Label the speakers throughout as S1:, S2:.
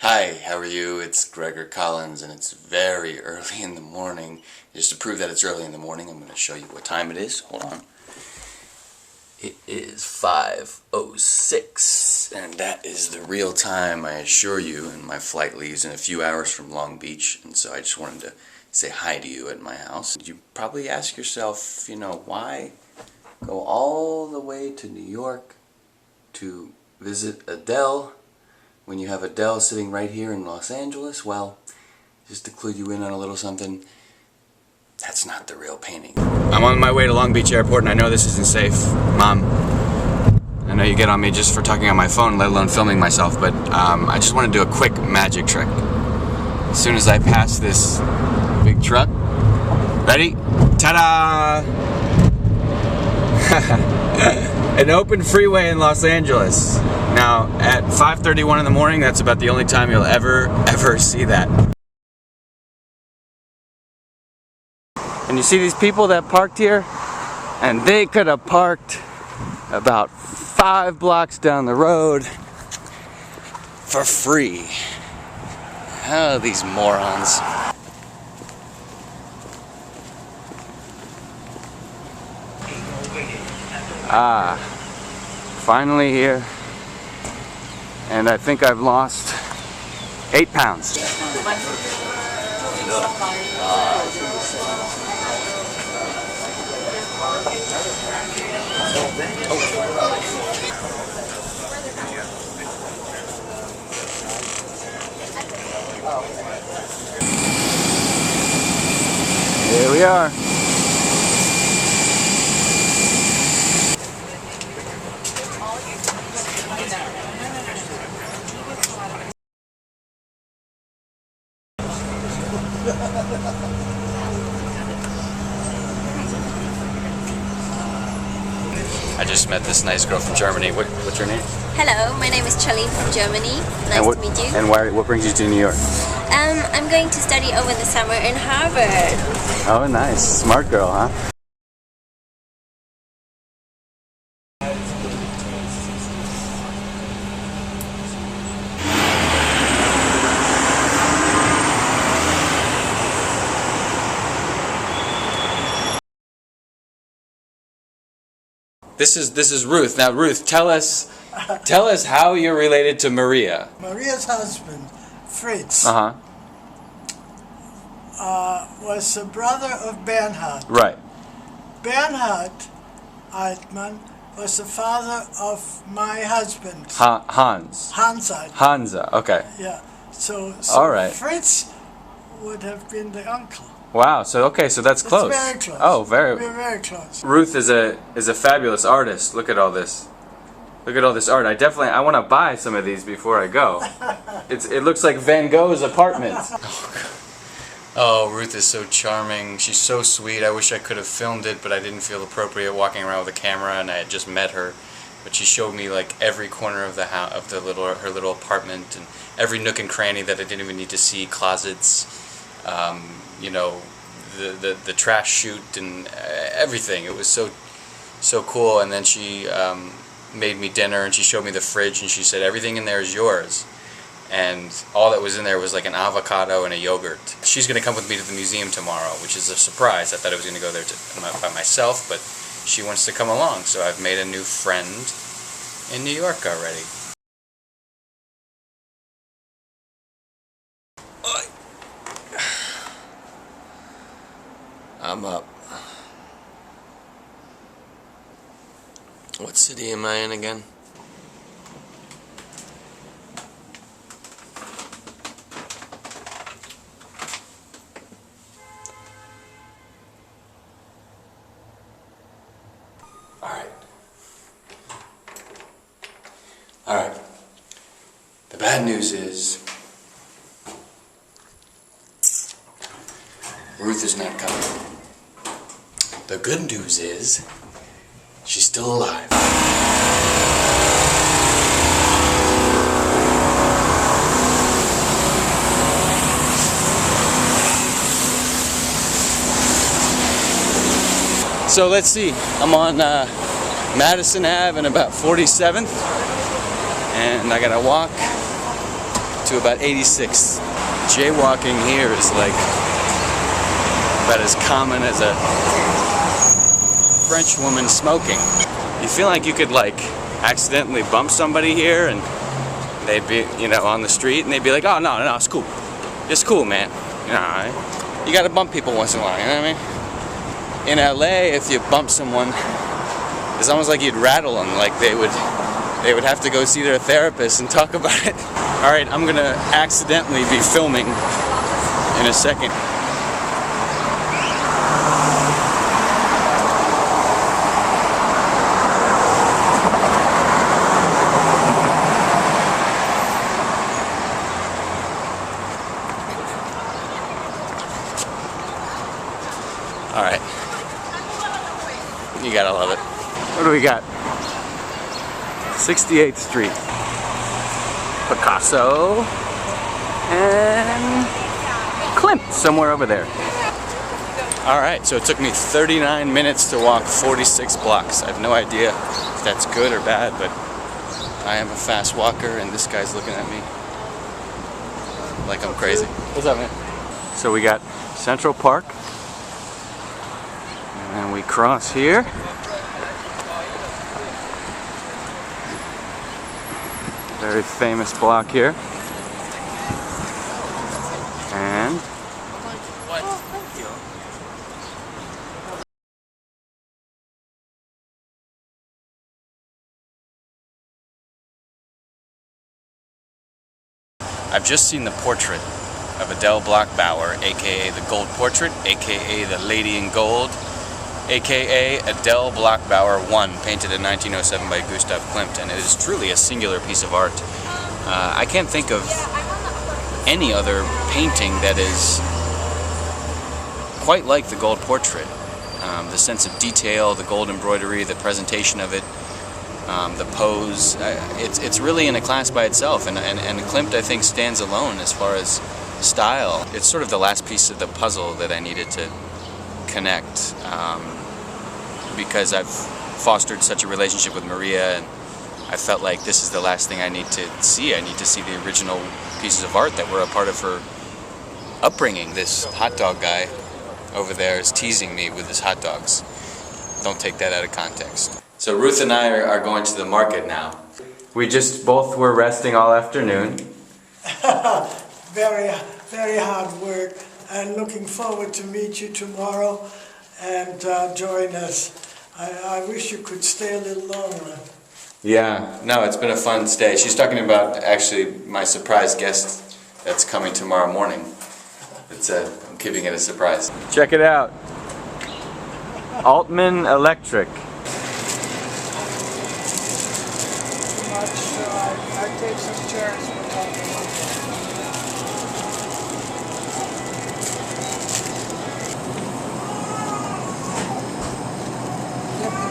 S1: Hi, how are you? It's Gregor Collins, and it's very early in the morning. Just to prove that it's early in the morning, I'm going to show you what time it is. Hold on. It is 5:06, and that is the real time, I assure you, and my flight leaves in a few hours from Long Beach, and so I just wanted to say hi to you at my house. You probably ask yourself, why go all the way to New York to visit Adele when you have Adele sitting right here in Los Angeles? Well, just to clue you in on a little something, that's not the real painting. I'm on my way to Long Beach Airport, and I know this isn't safe. Mom, I know you get on me just for talking on my phone, let alone filming myself, but I just want to do a quick magic trick. As soon as I pass this big truck, ready? Ta-da! An open freeway in Los Angeles. Now, at 5:31 in the morning, that's about the only time you'll ever see that. And you see these people that parked here? And they could have parked about 5 blocks down the road for free. Oh, these morons. Finally here. And I think I've lost 8 pounds. Here we are. I just met this nice girl from Germany. What's your name?
S2: Hello, my name is Charlene from Germany. Nice to meet you.
S1: And what brings you to New York?
S2: I'm going to study over the summer in Harvard.
S1: Oh, nice. Smart girl, huh? This is Ruth. Now, Ruth, tell us how you're related to Maria.
S3: Maria's husband, Fritz, was the brother of Bernhard.
S1: Right.
S3: Bernhard Altmann was the father of my husband.
S1: Hans.
S3: Hans Altmann.
S1: Hansa. Okay.
S3: Yeah. So
S1: all right.
S3: Fritz would have been the uncle.
S1: Wow. So that's close.
S3: It's very close.
S1: Oh,
S3: We're very close.
S1: Ruth is a fabulous artist. Look at all this. Look at all this art. I want to buy some of these before I go. It looks like Van Gogh's apartment. Oh, Ruth is so charming. She's so sweet. I wish I could have filmed it, but I didn't feel appropriate walking around with a camera, and I had just met her. But she showed me like every corner of the house, of her little apartment, and every nook and cranny that I didn't even need to see. Closets, the trash chute, and everything. It was so cool. And then she made me dinner, and she showed me the fridge, and she said everything in there is yours. And all that was in there was like an avocado and a yogurt. She's going to come with me to the museum tomorrow, which is a surprise. I thought I was going to go there by myself, but she wants to come along. So I've made a new friend in New York already. I'm up. What city am I in again? Alright. The bad news is Ruth is not coming. The good news is she's still alive. So let's see, I'm on Madison Ave and about 47th, and I gotta walk to about 86. Jaywalking here is like about as common as a French woman smoking. You feel like you could like accidentally bump somebody here and they'd be, you know, on the street and they'd be like, oh no, it's cool. It's cool, man. You know, you gotta bump people once in a while, you know what I mean? In LA, if you bump someone, it's almost like you'd rattle them, like they would have to go see their therapist and talk about it. Alright, I'm gonna accidentally be filming in a second. Alright. You gotta love it. What do we got? 68th Street. Picasso. And Klimt, somewhere over there. Alright, so it took me 39 minutes to walk 46 blocks. I have no idea if that's good or bad, but I am a fast walker and this guy's looking at me like I'm crazy. What's up, man? So we got Central Park. And we cross here. Very famous block here. And I've just seen the portrait of Adele Bloch-Bauer, aka the Gold Portrait, aka the Lady in Gold, aka Adele Bloch-Bauer 1, painted in 1907 by Gustav Klimt, and it is truly a singular piece of art. I can't think of any other painting that is quite like the Gold Portrait. The sense of detail, the gold embroidery, the presentation of it, the pose, it's really in a class by itself, and Klimt, I think, stands alone as far as style. It's sort of the last piece of the puzzle that I needed to connect, because I've fostered such a relationship with Maria, and I felt like this is the last thing I need to see. I need to see the original pieces of art that were a part of her upbringing. This hot dog guy over there is teasing me with his hot dogs. Don't take that out of context. So Ruth and I are going to the market now. We just both were resting all afternoon.
S3: Very, very hard work, and looking forward to meet you tomorrow and join us. I wish you could stay a little longer.
S1: Yeah, no, it's been a fun stay. She's talking about actually my surprise guest that's coming tomorrow morning. I'm keeping it a surprise. Check it out. Altman Electric.
S3: I take some chairs.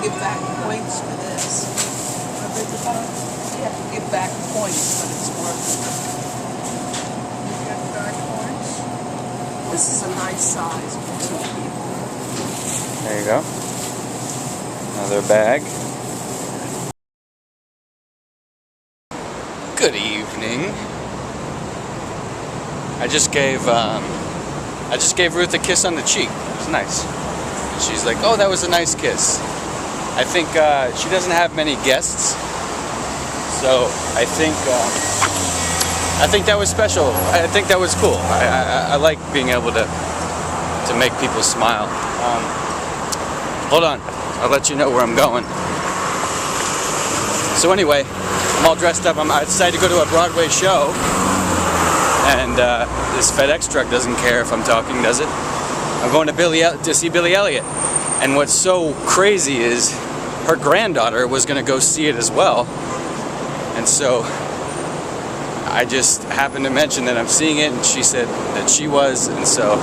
S4: Give back points for this. You have to give back points, but it's worth it.
S3: Get back points.
S4: This is a nice size for 2 people.
S1: There you go. Another bag. Good evening. I just gave Ruth a kiss on the cheek. It was nice. And she's like, "Oh, that was a nice kiss." I think she doesn't have many guests, so I think that was special. I think that was cool. I like being able to make people smile. Hold on, I'll let you know where I'm going. So anyway, I'm all dressed up. I decided to go to a Broadway show, and this FedEx truck doesn't care if I'm talking, does it? I'm going to see Billy Elliot, and what's so crazy is her granddaughter was going to go see it as well, and so I just happened to mention that I'm seeing it, and she said that she was, and so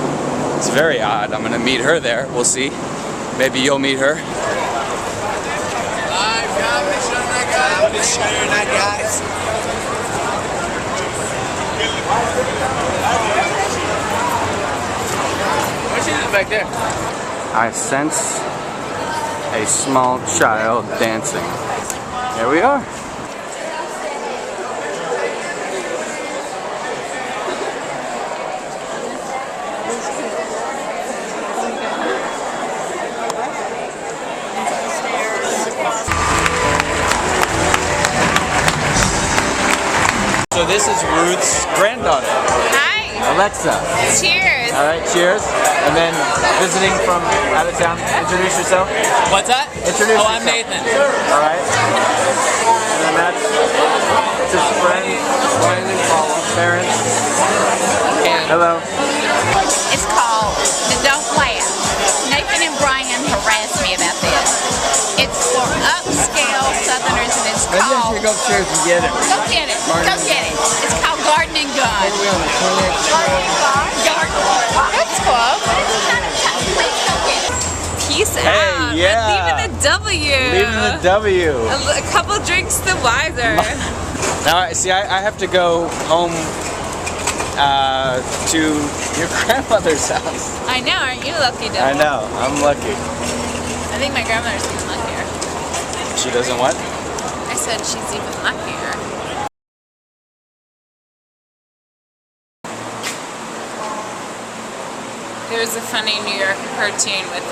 S1: it's very odd. I'm going to meet her there. We'll see. Maybe you'll meet her. What's she back there? I sense a small child dancing. There we are.
S5: So this is Ruth's granddaughter,
S6: Hi.
S5: Alexa.
S6: Cheers.
S5: All right, cheers. And then visiting from out of town, introduce yourself.
S7: What's that?
S5: Introduce
S7: Oh,
S5: yourself.
S7: I'm Nathan.
S5: All right. And then that's his friend, parents. Hello.
S6: It's called the Don't Laugh. Nathan and Brian harassed me about this. It's for upscale Southerners and it's
S5: Maybe I
S6: called...
S5: should go upstairs and get it.
S6: Go get it. Go get it. It's called Garden and Gun. That's cool. Please go get it.
S2: Peace
S5: Hey,
S2: out.
S5: yeah.
S2: We're leaving the W.
S5: Leaving the W.
S2: A couple drinks the wiser.
S5: Now, see, I have to go home to your grandmother's house.
S2: I know, aren't you lucky, Dylan?
S5: I know, I'm lucky.
S2: I think my grandmother's even luckier.
S5: She doesn't what?
S2: I said she's even luckier. There was a funny New York cartoon with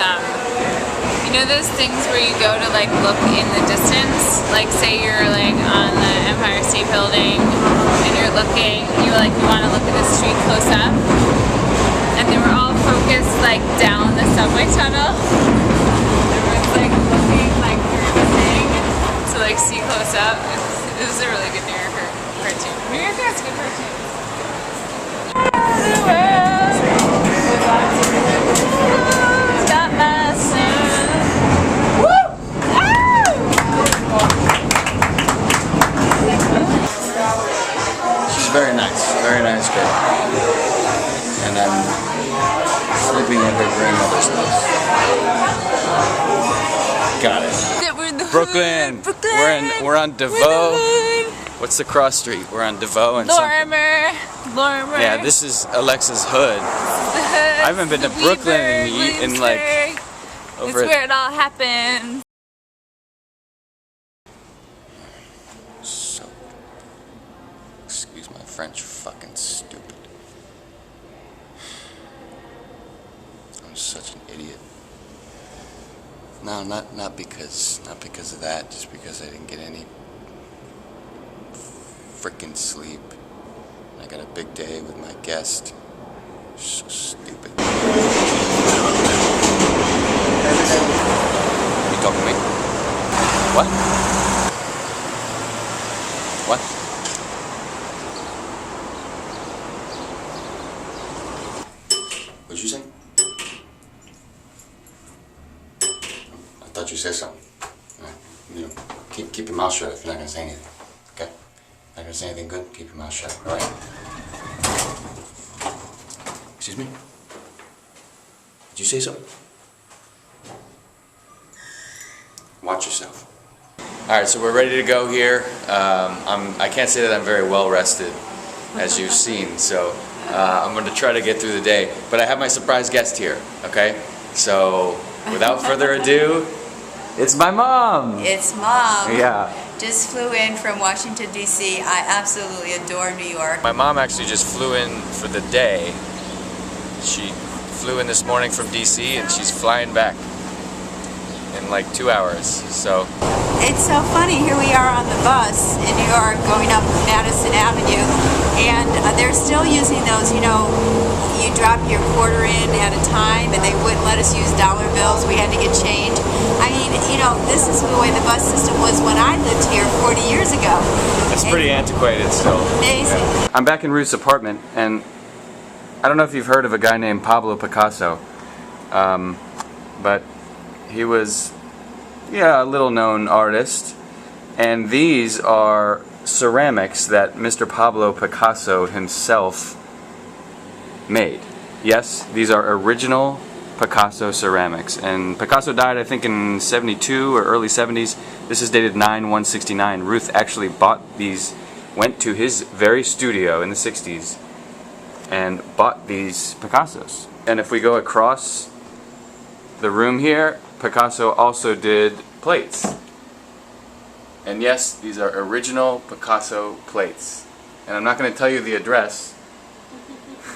S2: you know those things where you go to like look in the distance, like say you're like on the Empire State Building and you're looking, you want to look at the street close up, and they were all focused like down the subway tunnel. Everyone's like looking like through the thing to like see close up. It was a really good New Yorker cartoon. New Yorker has good cartoons. Got my son. Woo!
S1: She's very nice girl. And I'm sleeping at her grandmother's place. Got it.
S2: We're in the
S5: Brooklyn.
S2: hood. Brooklyn.
S5: We're on DeVoe. What's the cross street? We're on DeVoe and something.
S2: Lorimer.
S5: Yeah, this is Alexa's hood.
S2: I
S5: haven't been to Brooklyn in like
S2: it's
S5: over.
S2: where it all happens.
S1: So, excuse my French, fucking stupid. I'm such an idiot. No, not because of that. Just because I didn't get any frickin' sleep. I got a big day with my guest. So stupid. You talking to me? What? What? What'd you say? I thought you said something. You know, keep your mouth shut if you're not gonna say anything. Okay? Not gonna say anything good? Keep your mouth shut, alright? Excuse me? Did you say something? Watch yourself. Alright, so we're ready to go here. I can't say that I'm very well rested, as you've seen, so I'm going to try to get through the day. But I have my surprise guest here, okay? So, without further ado, it's my mom!
S8: It's Mom.
S5: Yeah.
S8: Just flew in from Washington, D.C. I absolutely adore New York.
S5: My mom actually just flew in for the day. She flew in this morning from DC and she's flying back in like 2 hours. So
S8: It's so funny. Here we are on the bus in New York going up Madison Avenue, and they're still using those, you know, you drop your quarter in at a time and they wouldn't let us use dollar bills. We had to get change. I mean, you know, this is the way the bus system was when I lived here 40 years ago.
S5: it's pretty antiquated still.
S8: Amazing.
S5: Yeah. I'm back in Ruth's apartment, and I don't know if you've heard of a guy named Pablo Picasso, but he was, a little known artist, and these are ceramics that Mr. Pablo Picasso himself made. Yes, these are original Picasso ceramics, and Picasso died I think in 72 or early 70s. This is dated 9/169. Ruth actually bought these, went to his very studio in the 60s and bought these Picassos. And if we go across the room here, Picasso also did plates. And yes, these are original Picasso plates. And I'm not going to tell you the address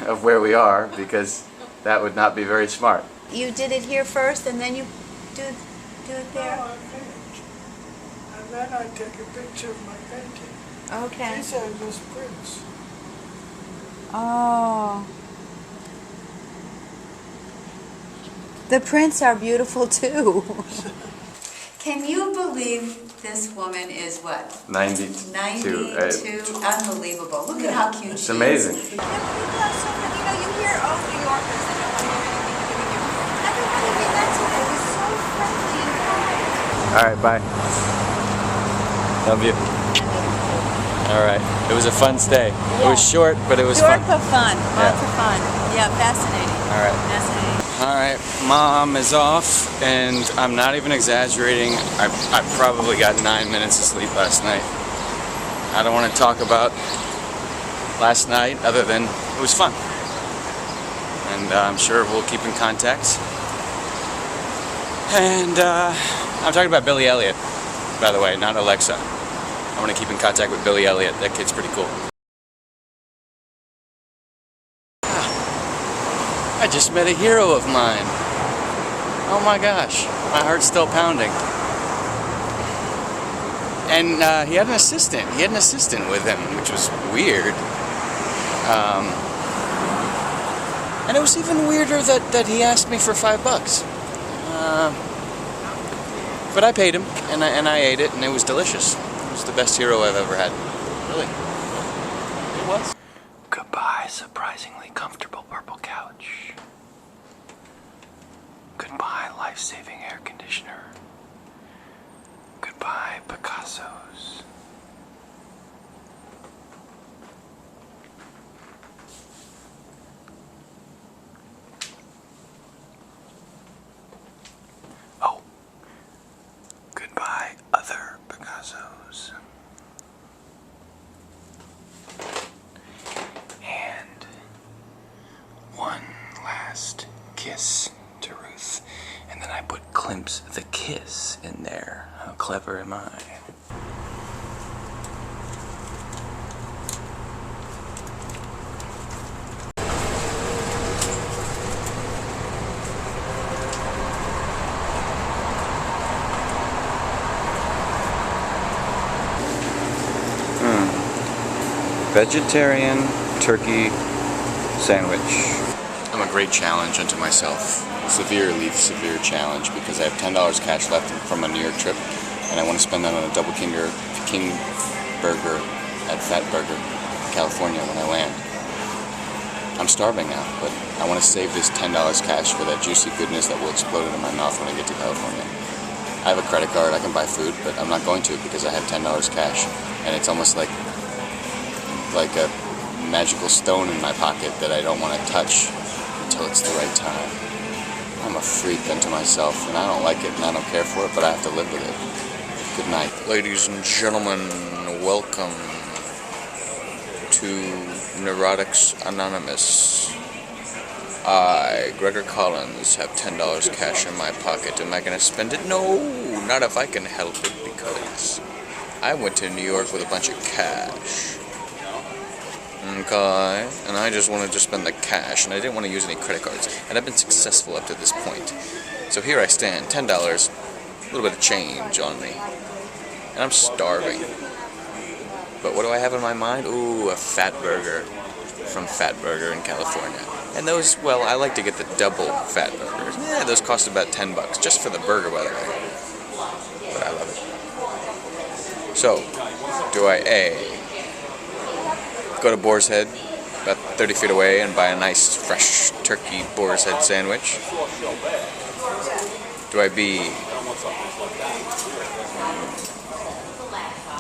S5: of where we are because that would not be very smart.
S8: You did it here first and then you do it there?
S3: And then I take a picture of my painting.
S8: Okay.
S3: These are just prints.
S8: Oh. The prints are beautiful too. Can you believe this woman is what?
S5: 92.
S8: 92. Unbelievable. Look at how cute
S5: It's
S8: she
S5: amazing.
S8: is. You know, you hear, oh, New Yorkers, they don't want to have anything to do with you. Everybody we met today was so friendly and kind.
S5: All right, bye. Love you. All right. It was a fun stay. It was short, but it was
S8: Short
S5: fun.
S8: but fun. Lots of fun. Yeah, fascinating.
S5: All right.
S8: Fascinating.
S5: All right, Mom is off, and I'm not even exaggerating. I probably got 9 minutes of sleep last night. I don't want to talk about last night other than it was fun. And I'm sure we'll keep in contact. And I'm talking about Billy Elliot, by the way, not Alexa. I want to keep in contact with Billy Elliot. That kid's pretty cool. I just met a hero of mine. Oh my gosh, my heart's still pounding. And he had an assistant. He had an assistant with him, which was weird. And it was even weirder that he asked me for $5. But I paid him, and I ate it, and it was delicious. It was the best hero I've ever had. Really. It was. Goodbye, surprisingly comfortable purple couch. Goodbye, life-saving air conditioner. Goodbye, Picassos. Oh. Goodbye, other Picassos. And one last kiss to Ruth. And then I put Klimt's The Kiss in there. How clever am I? Vegetarian turkey sandwich. I'm a great challenge unto myself. Severe challenge because I have $10 cash left from a New York trip and I want to spend that on a double king burger at Fat Burger, California when I land. I'm starving now, but I want to save this $10 cash for that juicy goodness that will explode into my mouth when I get to California. I have a credit card, I can buy food, but I'm not going to because I have $10 cash and it's almost like a magical stone in my pocket that I don't want to touch until it's the right time. I'm a freak unto myself and I don't like it and I don't care for it, but I have to live with it. Good night. Ladies and gentlemen, welcome to Neurotics Anonymous. I, Gregor Collins, have $10 cash in my pocket. Am I going to spend it? No, not if I can help it because I went to New York with a bunch of cash. Okay, and I just wanted to spend the cash, and I didn't want to use any credit cards, and I've been successful up to this point. So here I stand, $10, a little bit of change on me, and I'm starving. But what do I have in my mind? Ooh, a Fat Burger from Fat Burger in California. And those, well, I like to get the double Fat Burgers. Yeah, those cost about $10, just for the burger, by the way. But I love it. So, do I A, go to Boar's Head, about 30 feet away, and buy a nice, fresh turkey Boar's Head sandwich? Do I B,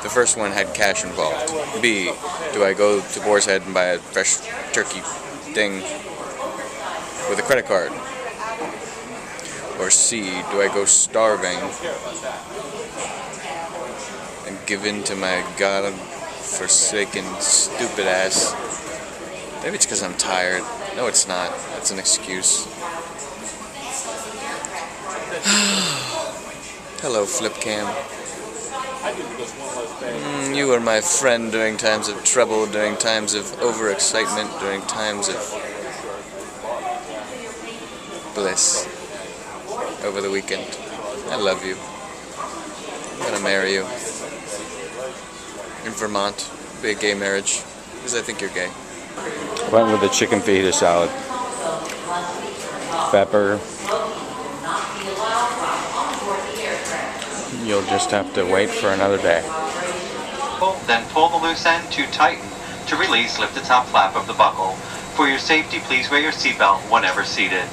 S5: the first one had cash involved. B, do I go to Boar's Head and buy a fresh turkey thing with a credit card? Or C, do I go starving and give in to my God-forsaken stupid ass? Maybe it's because I'm tired. No, it's not. That's an excuse. Hello, Flipcam. You were my friend during times of trouble, during times of overexcitement, during times of bliss over the weekend. I love you. I'm gonna marry you in Vermont.
S1: be a gay marriage, because I think you're gay.
S5: Went with the chicken fajita salad. Fat burger. You'll just have to wait for another day.
S7: Then pull the loose end to tighten. To release, lift the top flap of the buckle. For your safety, please wear your seatbelt whenever seated.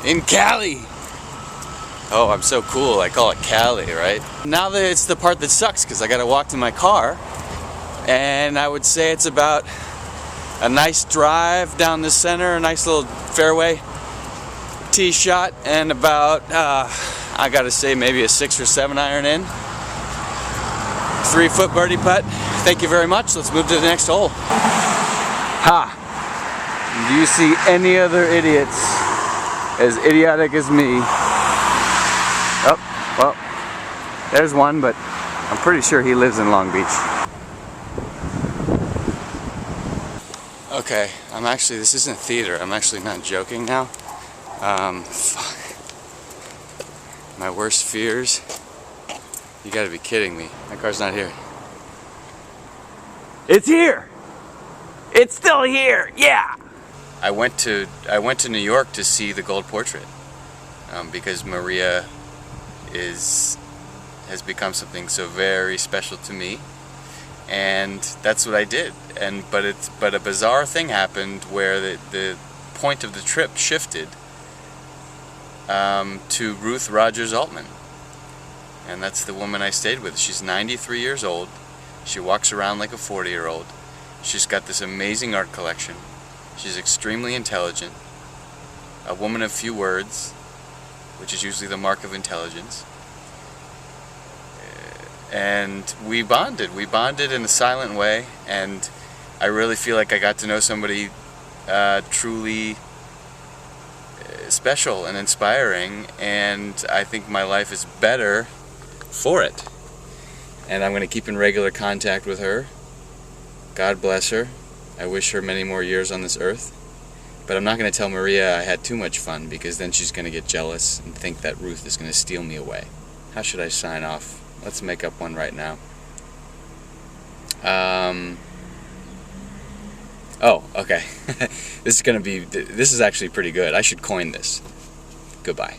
S1: In Cali! Oh, I'm so cool. I call it Cali, right? Now that it's the part that sucks, because I gotta walk to my car, and I would say it's about a nice drive down the center, a nice little fairway tee shot, and about, I gotta say, maybe a 6 or 7 iron in. 3-foot birdie putt. Thank you very much. Let's move to the next hole.
S5: Ha! Do you see any other idiots as idiotic as me? Oh, well, there's one, but I'm pretty sure he lives in Long Beach.
S1: Okay, this isn't theater. I'm actually not joking now. Fuck. My worst fears. You gotta be kidding me. My car's not here.
S5: It's here! It's still here! Yeah!
S1: I went to New York to see the gold portrait because Maria has become something so very special to me, and that's what I did. But a bizarre thing happened where the point of the trip shifted to Ruth Rogers Altman, and that's the woman I stayed with. She's 93 years old. She walks around like a 40-year-old. She's got this amazing art collection. She's extremely intelligent, a woman of few words, which is usually the mark of intelligence. And we bonded. We bonded in a silent way, and I really feel like I got to know somebody truly special and inspiring, and I think my life is better for it. And I'm going to keep in regular contact with her. God bless her. I wish her many more years on this earth. But I'm not going to tell Maria I had too much fun, because then she's going to get jealous and think that Ruth is going to steal me away. How should I sign off? Let's make up one right now. Oh, okay. This is actually pretty good. I should coin this. Goodbye.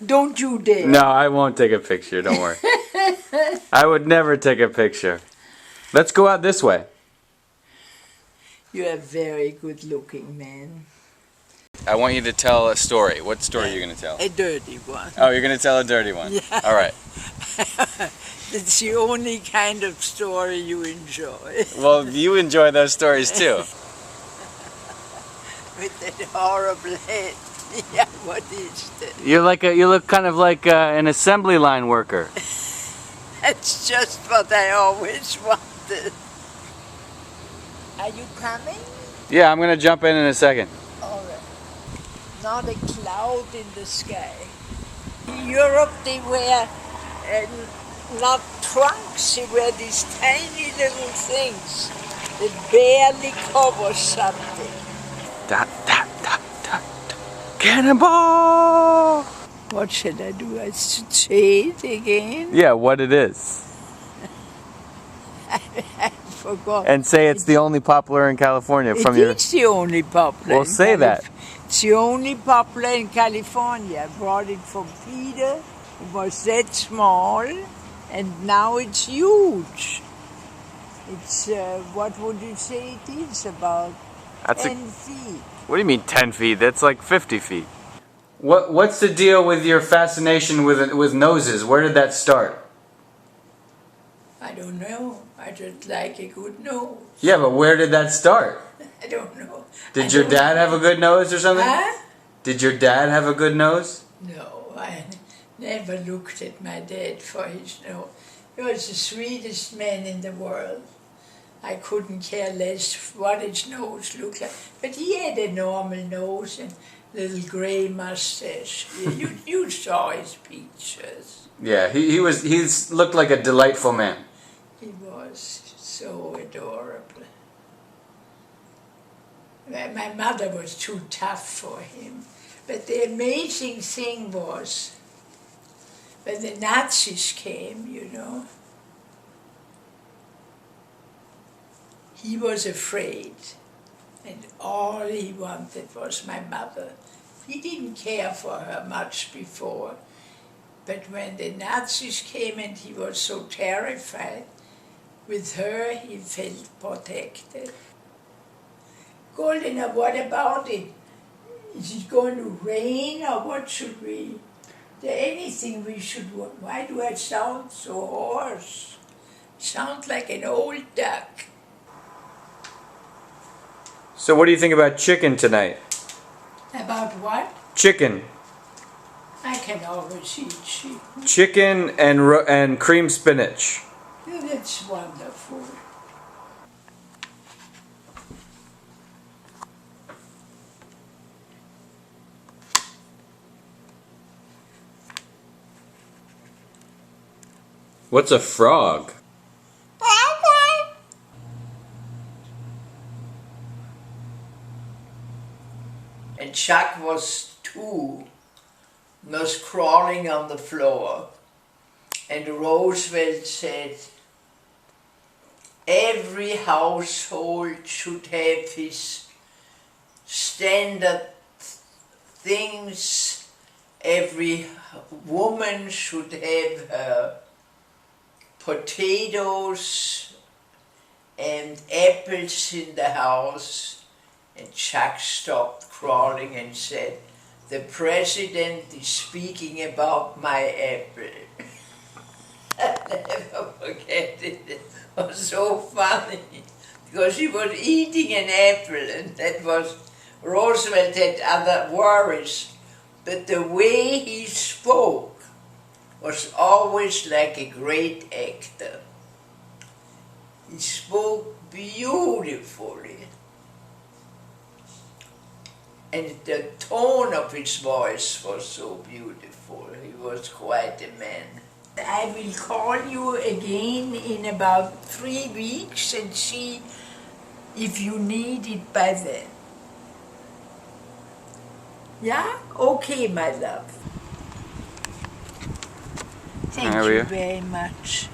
S3: Don't you dare.
S5: No, I won't take a picture, don't worry. I would never take a picture. Let's go out this way.
S3: You're a very good looking man.
S1: I want you to tell a story. What story are you going to tell?
S3: A dirty one.
S1: Oh, you're going to tell a dirty one?
S3: Yeah.
S1: All right.
S3: It's the only kind of story you enjoy.
S1: Well, you enjoy those stories too.
S3: With that horrible head. Yeah, what is that?
S5: You look kind of like an assembly line worker.
S3: That's just what I always wanted. Are you coming?
S5: Yeah, I'm gonna jump in a second.
S3: All right. Not a cloud in the sky. In Europe they wear not trunks, they wear these tiny little things that barely cover something.
S5: Da, da, da, da, da. Cannonball!
S3: What should I do? I should say it again?
S5: Yeah, what it is.
S3: I forgot.
S5: And say it's the only poplar in California from your...
S3: It's the only poplar.
S5: Well, say that.
S3: It's the only poplar in California. I brought it from Peter. It was that small, and now it's huge. It's, what would you say it is? About 10 feet.
S5: What do you mean 10 feet? That's like 50 feet. What's the deal with your fascination with noses? Where did that start?
S3: I don't know. I just like a good nose.
S5: Yeah, but where did that start?
S3: I don't know.
S5: Did your dad have a good nose or something?
S3: Huh?
S5: Did your dad have a good nose?
S3: No, I never looked at my dad for his nose. He was the sweetest man in the world. I couldn't care less what his nose looked like. But he had a normal nose and little grey mustache. You saw his pictures.
S5: Yeah, he looked like a delightful man.
S3: He was so adorable. My mother was too tough for him. But the amazing thing was, when the Nazis came, you know, he was afraid. And all he wanted was my mother. He didn't care for her much before. But when the Nazis came and he was so terrified, with her he felt protected. Goldena, what about it? Is it going to rain or what should we? Is there anything we should want? Why do I sound so hoarse? Sound like an old duck.
S5: So what do you think about chicken tonight?
S3: About what?
S5: Chicken.
S3: I can always eat chicken.
S5: Chicken and cream spinach.
S3: Yeah, that's wonderful.
S5: What's a frog?
S3: And Chuck was 2, was crawling on the floor. And Roosevelt said, every household should have his standard things. Every woman should have her potatoes and apples in the house. And Chuck stopped crawling and said, the president is speaking about my apple. I never forget it. It was so funny because he was eating an apple and that was, Roosevelt had other worries, but the way he spoke was always like a great actor. He spoke beautifully. And the tone of his voice was so beautiful. He was quite a man. I will call you again in about 3 weeks and see if you need it by then. Yeah? Okay, my love. Thank you very much.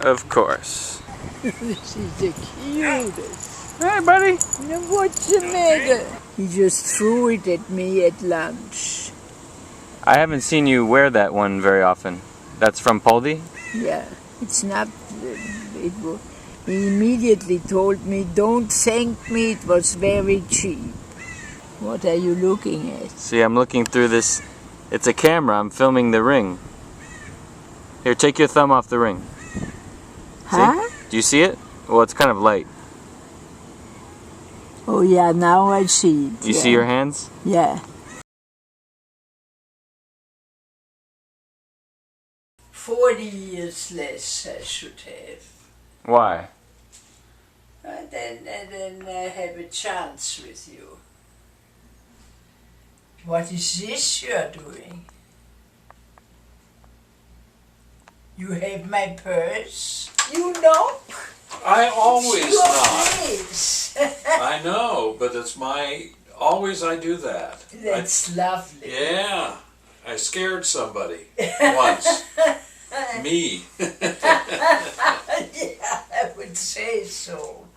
S5: Of course.
S3: This is the cutest.
S5: Hey, buddy.
S3: Now, what's the matter? He just threw it at me at lunch.
S5: I haven't seen you wear that one very often. That's from Poldi?
S3: Yeah, it's not. He immediately told me, don't thank me, it was very cheap. What are you looking at?
S5: See, I'm looking through this. It's a camera. I'm filming the ring. Here, take your thumb off the ring.
S3: Huh?
S5: See? Do you see it? Well, it's kind of light.
S3: Oh yeah, now I see it.
S5: Do you see your hands?
S3: Yeah. 40 years less I should have.
S5: Why?
S3: Then I have a chance with you. What is this you are doing? You have my purse? You know?
S9: I always
S3: Your
S9: nod.
S3: face.
S9: I know, but it's always I do that.
S3: That's lovely.
S9: Yeah, I scared somebody once. Me.
S3: Yeah, I would say so.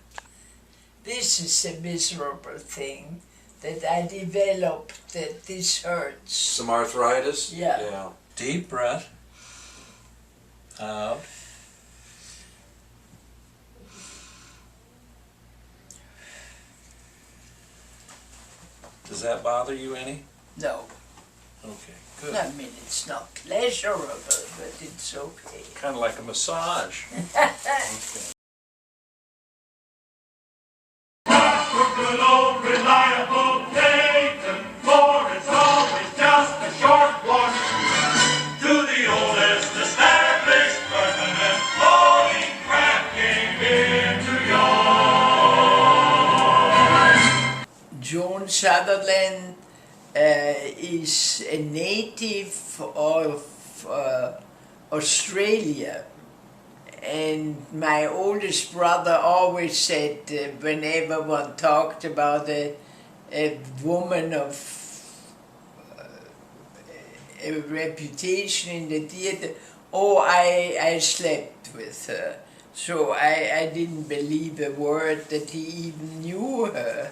S3: This is a miserable thing that I developed, that this hurts.
S9: Some arthritis?
S3: Yeah.
S9: Deep breath. Out. Does that bother you any?
S3: No.
S9: Okay, good.
S3: I mean, it's not pleasurable, but it's okay.
S9: Kind of like a massage. Okay.
S10: Good old reliable Dayton, for it's always just a short walk to the oldest established permanent loading craft game in New York.
S3: Sutherland is a native of Australia. And my oldest brother always said, whenever one talked about a woman of a reputation in the theater, oh, I slept with her. So I didn't believe a word that he even knew her.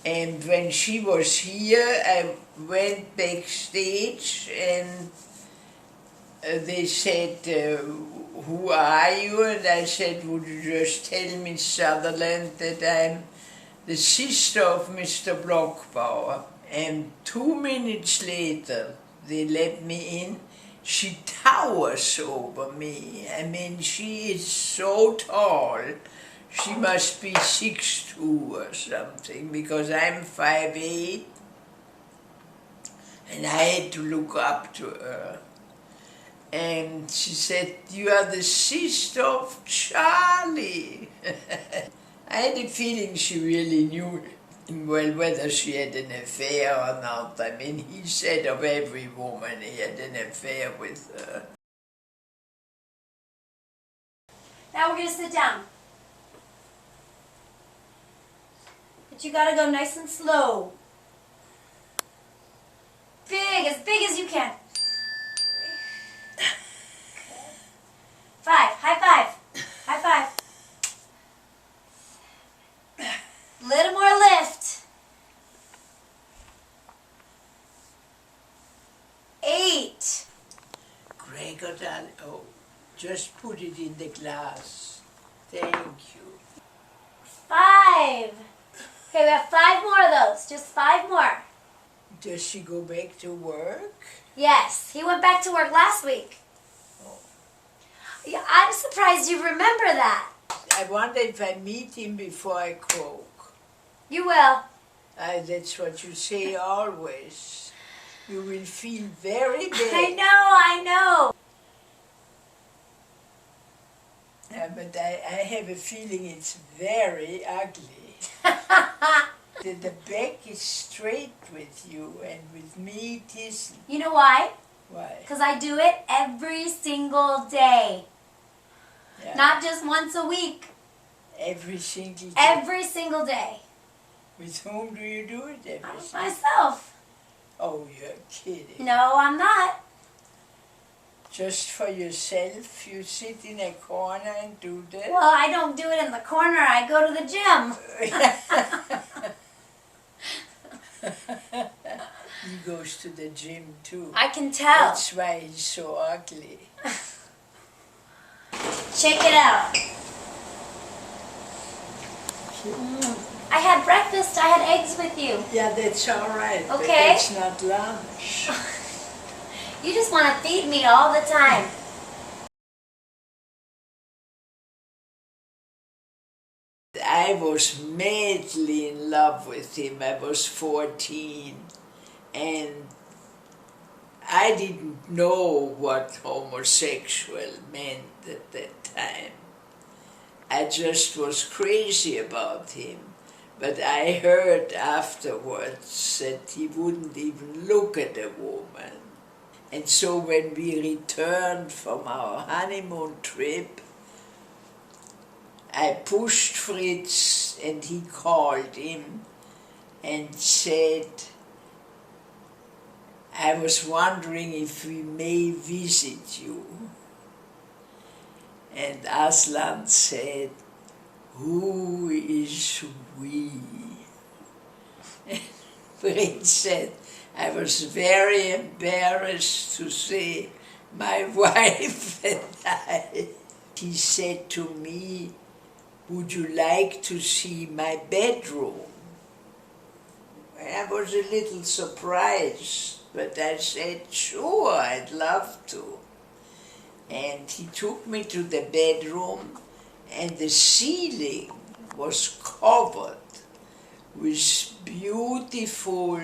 S3: And when she was here, I went backstage and they said, who are you? And I said, would you just tell Miss Sutherland that I'm the sister of Mr. Blockbauer? And 2 minutes later, they let me in. She towers over me. I mean, she is so tall. She must be 6'2" or something, because I'm 5'8", and I had to look up to her. And she said, you are the sister of Charlie. I had a feeling she really knew well whether she had an affair or not. I mean, he said of every woman he had an affair with her.
S11: Now we're going to sit down. But you got to go nice and slow. Big as you can. 5. High five. High five. Little more lift. 8.
S3: Gregor, darling, oh, just put it in the glass. Thank you.
S11: 5. Okay, we have 5 more of those. Just 5 more.
S3: Does she go back to work?
S11: Yes, he went back to work last week.
S3: Oh.
S11: Yeah, I'm surprised you remember that.
S3: I wonder if I meet him before I croak.
S11: You will.
S3: That's what you say always. You will feel very bad.
S11: I know.
S3: But I have a feeling it's very ugly. The back is straight with you, and with me it isn't.
S11: You know why?
S3: Why?
S11: Because I do it every single day.
S3: Yeah.
S11: Not just once a week.
S3: Every single day.
S11: Every single day.
S3: With whom do you do it every single day?
S11: Myself.
S3: Oh, you're kidding.
S11: No, I'm not.
S3: Just for yourself, you sit in a corner and do that?
S11: Well, I don't do it in the corner. I go to the gym.
S3: He goes to the gym too.
S11: I can tell.
S3: That's why he's so ugly.
S11: Check it out. I had breakfast. I had eggs with you.
S3: Yeah, that's all right. But
S11: Okay.
S3: that's not lunch.
S11: You just want to feed me all the time.
S3: I was madly in love with him. I was 14, and I didn't know what homosexual meant at that time. I just was crazy about him. But I heard afterwards that he wouldn't even look at a woman. And so when we returned from our honeymoon trip, I pushed Fritz and he called him and said, I was wondering if we may visit you. And Aslan said, who is we? And Fritz said, I was very embarrassed to say my wife and I. He said to me, would you like to see my bedroom? I was a little surprised, but I said, sure, I'd love to. And he took me to the bedroom, and the ceiling was covered with beautiful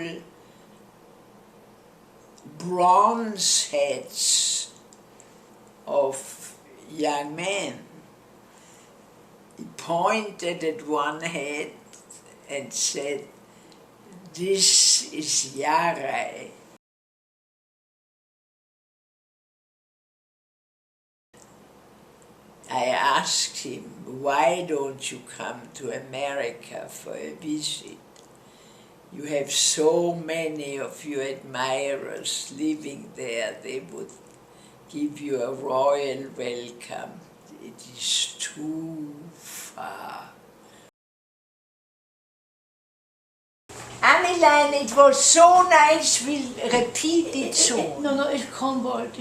S3: bronze heads of young men. He pointed at one head and said, This is Yarai. I asked him, why don't you come to America for a visit? You have so many of your admirers living there, they would give you a royal welcome. It is too far. Anneline, it was so nice, we'll repeat it soon.
S12: No, ich komm bald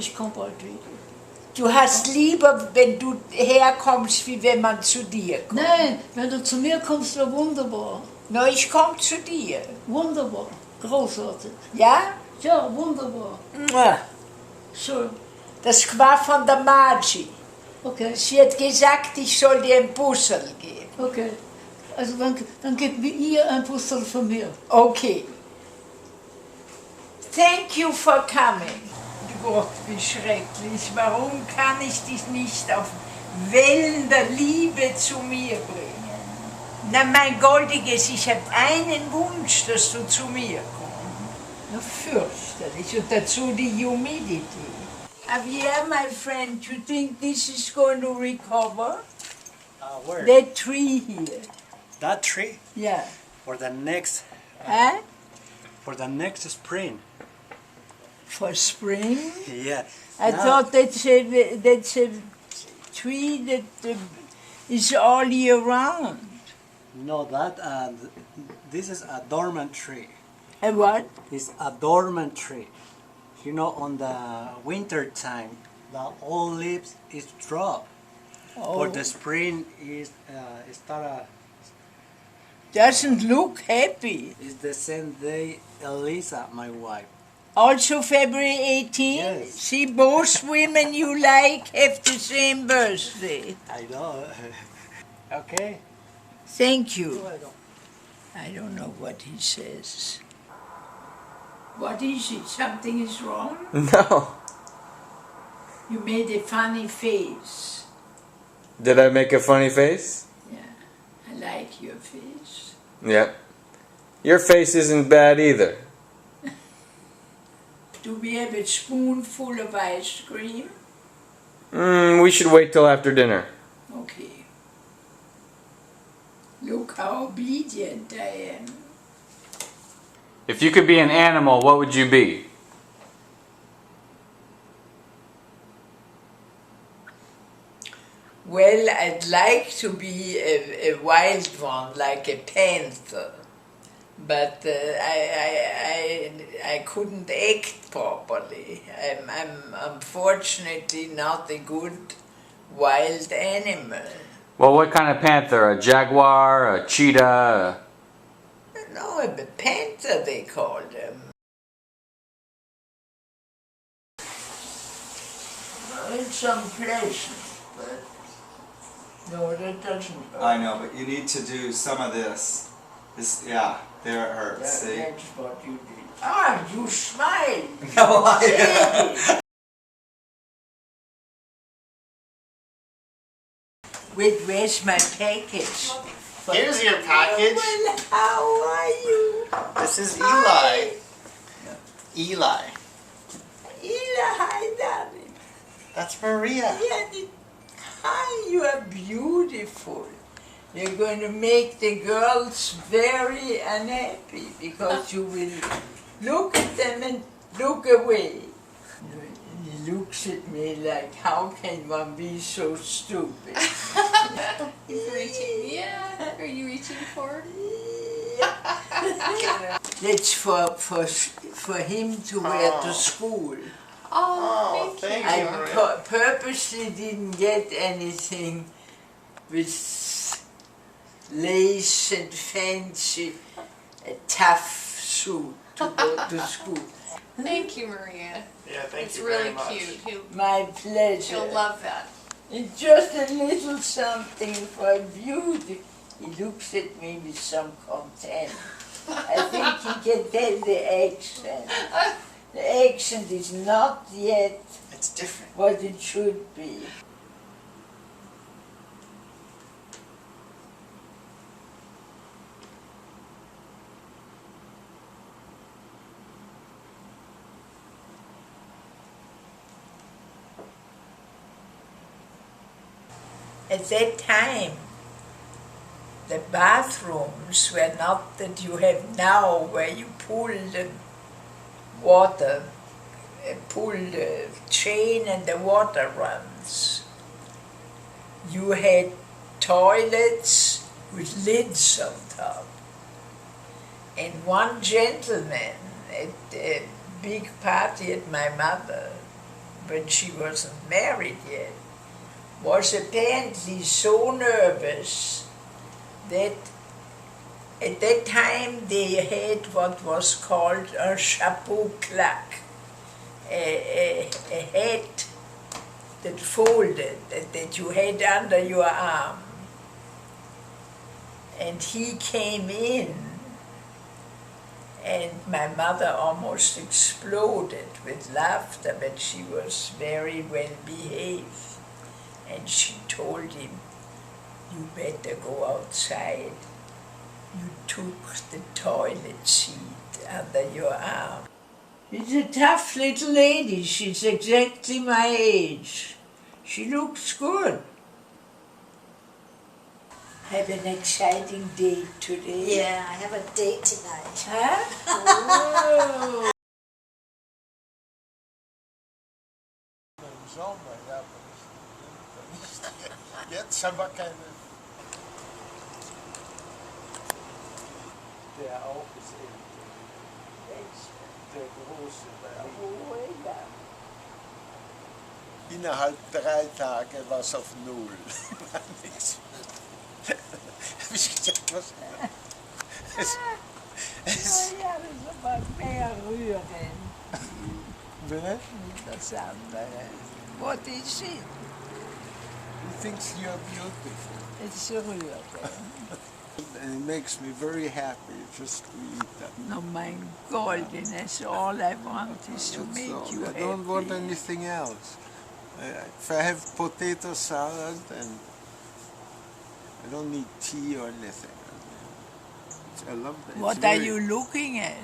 S12: wieder.
S3: Du hast lieber, wenn du herkommst, wie wenn man zu dir kommt.
S12: Nein, wenn du zu mir kommst, wäre wunderbar.
S3: No, ich komme zu dir.
S12: Wunderbar, großartig.
S3: Ja?
S12: Ja, wunderbar.
S3: Mua.
S12: Schön.
S3: Das war von der Margie.
S12: Okay.
S3: Sie hat gesagt, ich soll dir ein Bussel geben.
S12: Okay. Also dann gib mir ihr ein Puzzle von mir.
S3: Okay. Thank you for coming. Gott, wie schrecklich. Warum kann ich dich nicht auf Wellen der Liebe zu mir bringen? Na, mein Goldiges, ich habe einen Wunsch, dass du zu mir kommst. Na, fürchterlich. Und dazu die Humidity. Javier, my friend, you think this is going to recover?
S13: Where?
S3: That tree here.
S13: That tree?
S3: Yeah.
S13: For the next
S3: Huh?
S13: for the next spring.
S3: For spring?
S13: Yeah.
S3: I
S13: Now-
S3: thought that's a tree that is all year round.
S13: No, that this is a dormant tree.
S3: A what?
S13: It's a dormant tree. You know, on the winter time, the all leaves is drop. For the spring is start.
S3: Doesn't look happy.
S13: It's the same day, Elisa, my wife.
S3: Also February 18?
S13: Yes.
S3: See, both women you like have the same birthday.
S13: I know. Okay.
S3: Thank you. I don't know what he says. What is it? Something is wrong?
S5: No.
S3: You made a funny face.
S5: Did I make a funny face?
S3: Yeah, I like your face.
S5: Yep. Your face isn't bad either.
S3: Do we have a spoonful of ice cream?
S5: We should wait till after dinner.
S3: Okay. Look how obedient I am.
S5: If you could be an animal, what would you be?
S3: Well, I'd like to be a wild one, like a panther. But I couldn't act properly. I'm unfortunately not a good wild animal.
S5: Well, what kind of panther? A jaguar? A cheetah?
S3: No, a panther they call them. It's some pleasant, but no, that doesn't hurt.
S14: I know, but you need to do some of this. This, yeah, there it hurts. See?
S3: That's what you did. Ah, you smile.
S14: No, I.
S3: Wait, where's my package?
S14: Here's your package.
S3: Well, how are you?
S14: This is
S3: Hi.
S14: Eli.
S3: Ila, hi, darling.
S14: That's Maria.
S3: Hi, you are beautiful. You're going to make the girls very unhappy because you will look at them and look away. He looks at me like, how can one be so stupid?
S8: He's reaching. Yeah. Are you reaching for?
S3: That's for him to wear to school.
S8: Oh, thank you.
S3: I purposely didn't get anything with lace and fancy, a tough suit to go to school.
S8: Thank you, Maria.
S14: Yeah, thank
S8: It's
S14: you
S8: really
S14: very much.
S8: cute.
S3: My pleasure.
S8: He'll love that.
S3: It's just a little something for beauty. He looks at me with some contempt. I think he can tell the accent. The accent is not yet
S14: It's different.
S3: what it should be. At that time, the bathrooms were not that you have now, where you pull the water, pull the chain and the water runs. You had toilets with lids on top. And one gentleman at a big party at my mother, when she wasn't married yet, was apparently so nervous that at that time they had what was called a chapeau claque, a hat that folded, that you had under your arm. And he came in, and my mother almost exploded with laughter, but she was very well behaved. And she told him, "You better go outside. You took the toilet seat under your arm." She's a tough little lady. She's exactly my age. She looks good. Have an exciting date today.
S11: Yeah, I have a date tonight.
S3: Huh? Oh.
S15: Jetzt haben wir keine. Der auch ist der große Berlin. Innerhalb 3 Tage war es auf Null. War nichts mehr. Hab ich gesagt, was?
S3: Ja, das ist aber mehr rühren.
S15: Wer?
S3: Das andere. What is it?
S15: He thinks you're beautiful.
S3: It's rühren.
S15: And it makes me very happy just to eat that.
S3: No, my goodness, all I want is to make
S15: all.
S3: you
S15: I
S3: happy.
S15: don't want anything else. If I have potato salad, and I don't need tea or anything. I love that.
S3: What are you looking at?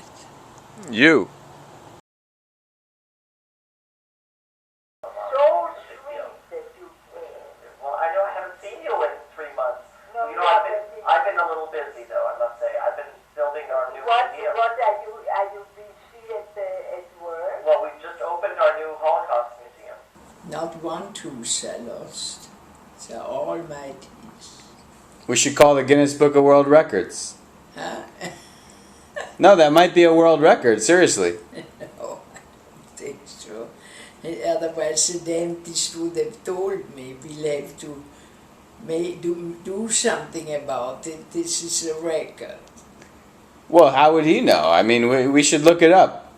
S5: You.
S7: Well, I know I haven't seen you in 3 months.
S11: No,
S7: you know, I've been a little busy though, I must say. I've been building our new museum.
S11: What are you busy at work?
S7: Well, we've just opened our new Holocaust museum.
S3: Not one tooth are lost. They're all my teeth.
S5: We should call the Guinness Book of World Records.
S3: Huh?
S5: No, that might be a world record, seriously.
S3: No, I don't think so. Otherwise the dentist would have told me we'll have to do something about it. This is a record.
S5: Well, how would he know? I mean, we should look it up.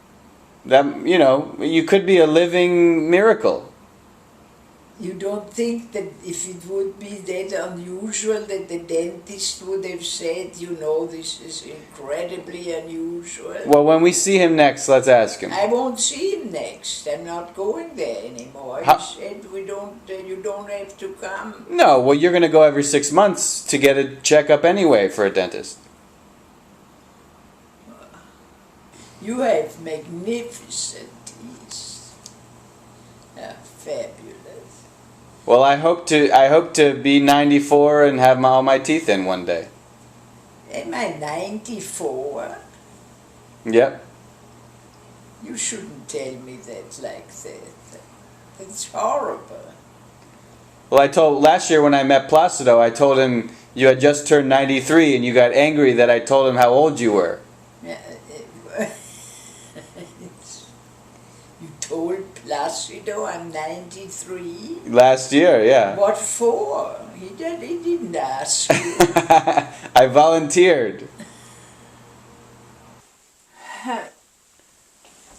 S5: That, you know, you could be a living miracle.
S3: You don't think that if it would be that unusual that the dentist would have said, you know, this is incredibly unusual?
S5: Well, when we see him next, let's ask him.
S3: I won't see him next. I'm not going there anymore.
S5: How?
S3: He said you don't have to come.
S5: No, well, you're going to go every 6 months to get a checkup anyway for a dentist.
S3: You have magnificent teeth. Fabulous.
S5: Well, I hope to be 94 and have all my teeth in one day.
S3: Am I 94?
S5: Yep.
S3: You shouldn't tell me that like that. It's horrible.
S5: Well, last year when I met Placido, I told him you had just turned 93 and you got angry that I told him how old you were.
S3: You told Placido I'm 93?
S5: Last year, yeah.
S3: What for? He didn't ask you.
S5: I volunteered.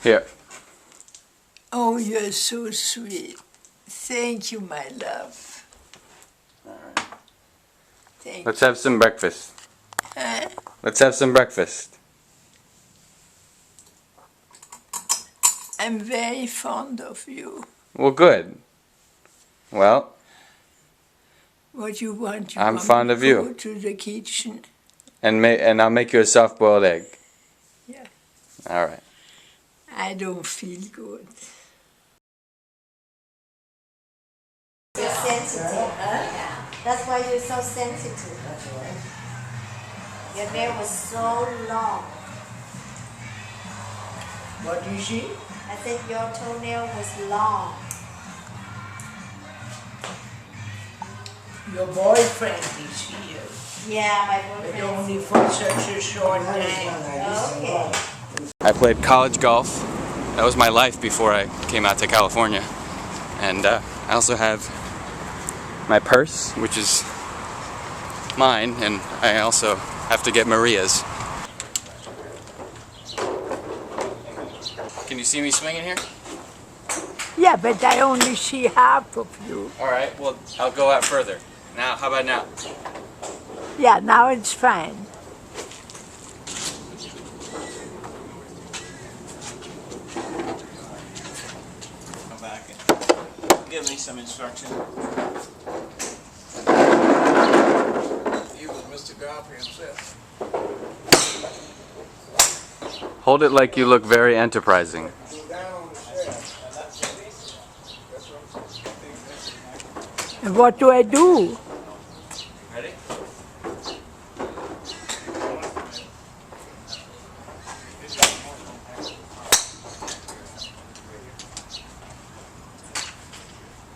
S5: Here.
S3: Oh, you're so sweet. Thank you, my love. Thank
S5: Let's have some breakfast.
S3: Huh?
S5: Let's have some breakfast.
S3: I'm very fond of you.
S5: Well, good. Well,
S3: What you want?
S5: I'm
S3: want
S5: fond
S3: me
S5: of
S3: to
S5: you.
S3: Go to the kitchen.
S5: and I'll make you a soft-boiled egg.
S3: Yeah.
S5: All right.
S3: I don't feel good.
S11: You're sensitive, huh? That's why you're so sensitive. Your nail was so long.
S3: What do you see?
S11: I think your toenail was long.
S3: Your boyfriend is here.
S11: Yeah, my
S3: But
S11: boyfriend.
S3: only for such a short time.
S11: Okay.
S5: I played college golf. That was my life before I came out to California. And I also have my purse, which is mine, and I also have to get Maria's. Can you see me swinging here?
S3: Yeah, but I only see half of you.
S5: Alright, well, I'll go out further. Now, how about now?
S3: Yeah, now it's fine.
S15: Come back and give me some instruction.
S9: He was Mr. Godfrey himself.
S5: Hold it like you look very enterprising.
S3: And what do I do?
S5: Ready?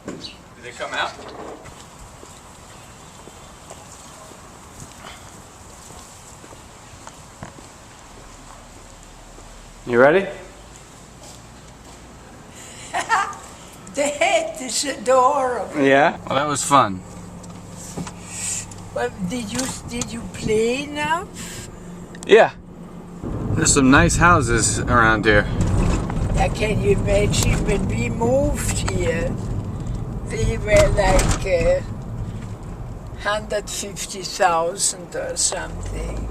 S5: Did they come out? You ready?
S3: The head is adorable.
S5: Yeah. Well, that was fun.
S3: Well, did you play enough?
S5: Yeah. There's some nice houses around here.
S3: Yeah, can you imagine when we moved here? They were like 150,000 or something.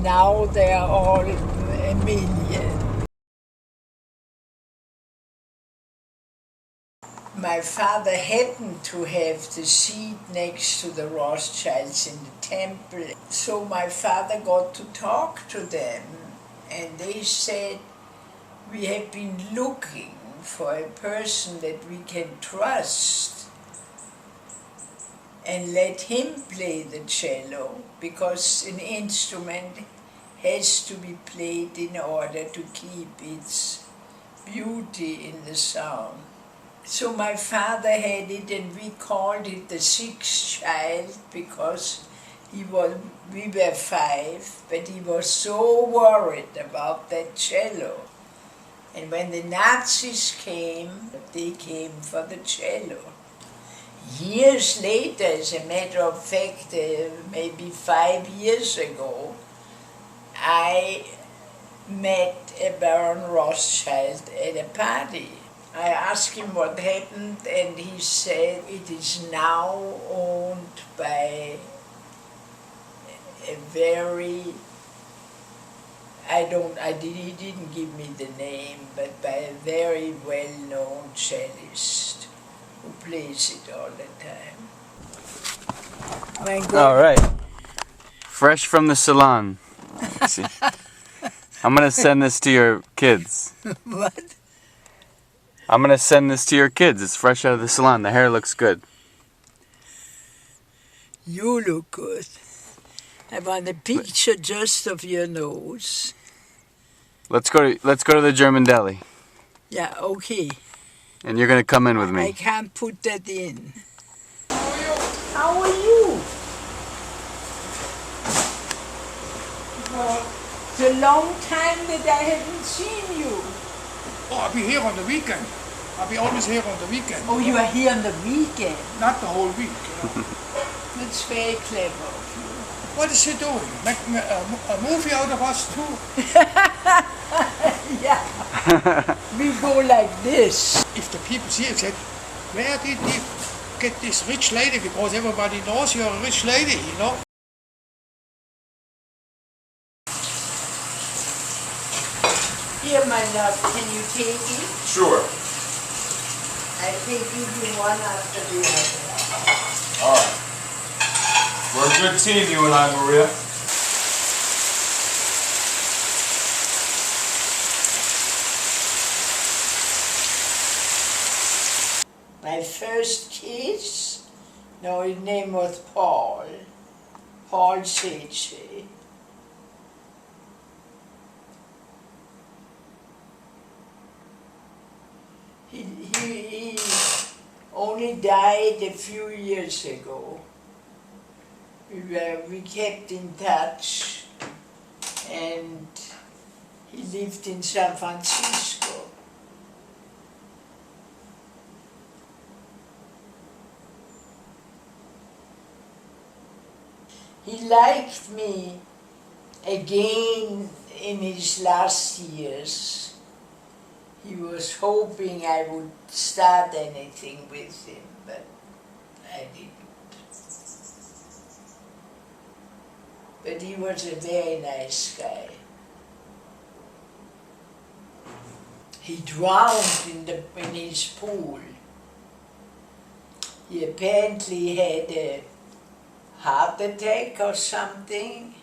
S3: Now they are all a million. My father happened to have the seat next to the Rothschilds in the temple. So my father got to talk to them, and they said, we have been looking for a person that we can trust and let him play the cello, because an instrument has to be played in order to keep its beauty in the sound. So my father had it, and we called it the sixth child, because we were 5, but he was so worried about that cello. And when the Nazis came, they came for the cello. Years later, as a matter of fact, maybe 5 years ago, I met a Baron Rothschild at a party. I asked him what happened, and he said it is now owned by a very, he didn't give me the name, but by a very well-known cellist who plays it all the time. My God.
S5: All right. Fresh from the salon. See. I'm gonna send this to your kids.
S3: What?
S5: I'm gonna send this to your kids. It's fresh out of the salon. The hair looks good.
S3: You look good. I want a picture just of your nose.
S5: Let's go to the German deli.
S3: Yeah, okay.
S5: And you're gonna come in with
S3: I
S5: me.
S3: can't put that in. How are you? Well, it's a long time that I haven't seen you.
S16: Oh, I'll be here on the weekend. I'll be always here on the weekend.
S3: Oh, you are here on the weekend?
S16: Not the whole week.
S3: That's very clever of you.
S16: What is he doing? Make a movie out of us too?
S3: Yeah. We go like this.
S16: If the people see it, said, where did he get this rich lady? Because everybody knows you're a rich lady, you know?
S3: Here, my love, can you take it?
S9: Sure.
S3: I take you one after the other.
S9: All right. We're a good team, you and I, Maria.
S3: My first kiss No, his name was Paul. Paul Seche. He only died a few years ago. We kept in touch, and he lived in San Francisco. He liked me again in his last years. He was hoping I would start anything with him, but I didn't. But he was a very nice guy. He drowned in his pool. He apparently had a heart attack or something.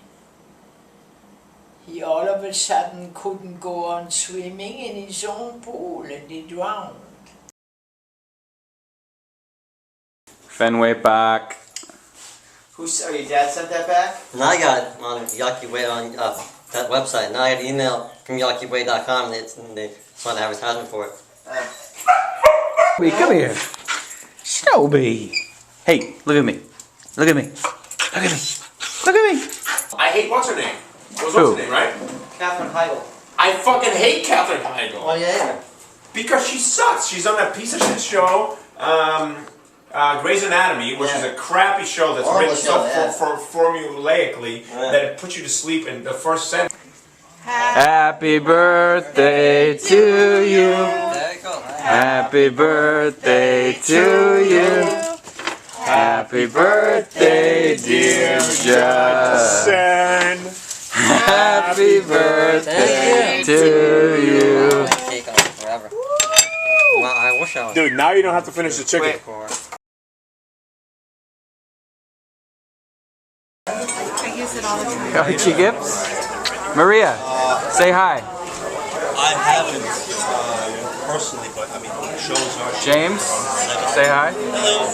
S3: He all of a sudden couldn't go on swimming in his own pool and he drowned.
S5: Fenway Park.
S17: Your dad sent that back?
S18: And I got it on Yaki Way on that website. Now I got an email from YakiWay.com and they want an advertisement for it.
S5: Shelby, come here. Shelby. Hey, look at me. Look at me. Look at me. Look at me.
S9: I hate what's her name? What's her name, right?
S18: Catherine Heigl.
S9: I fucking hate Catherine Heigl.
S18: Why do you hate her?
S9: Because she sucks. She's on that piece of shit show, Grey's Anatomy, which is a crappy show that's written so formulaically that it puts you to sleep in the first sentence.
S5: Happy birthday to you. Happy birthday to you. Happy birthday, dear Justin. Happy birthday to you.
S18: I wish I was.
S9: Dude, now you don't have to finish the chicken.
S8: I use it all the time.
S5: Archie Gibbs? Maria, say hi.
S19: I haven't personally, but I mean, shows are.
S5: James, say hi.
S19: Hello.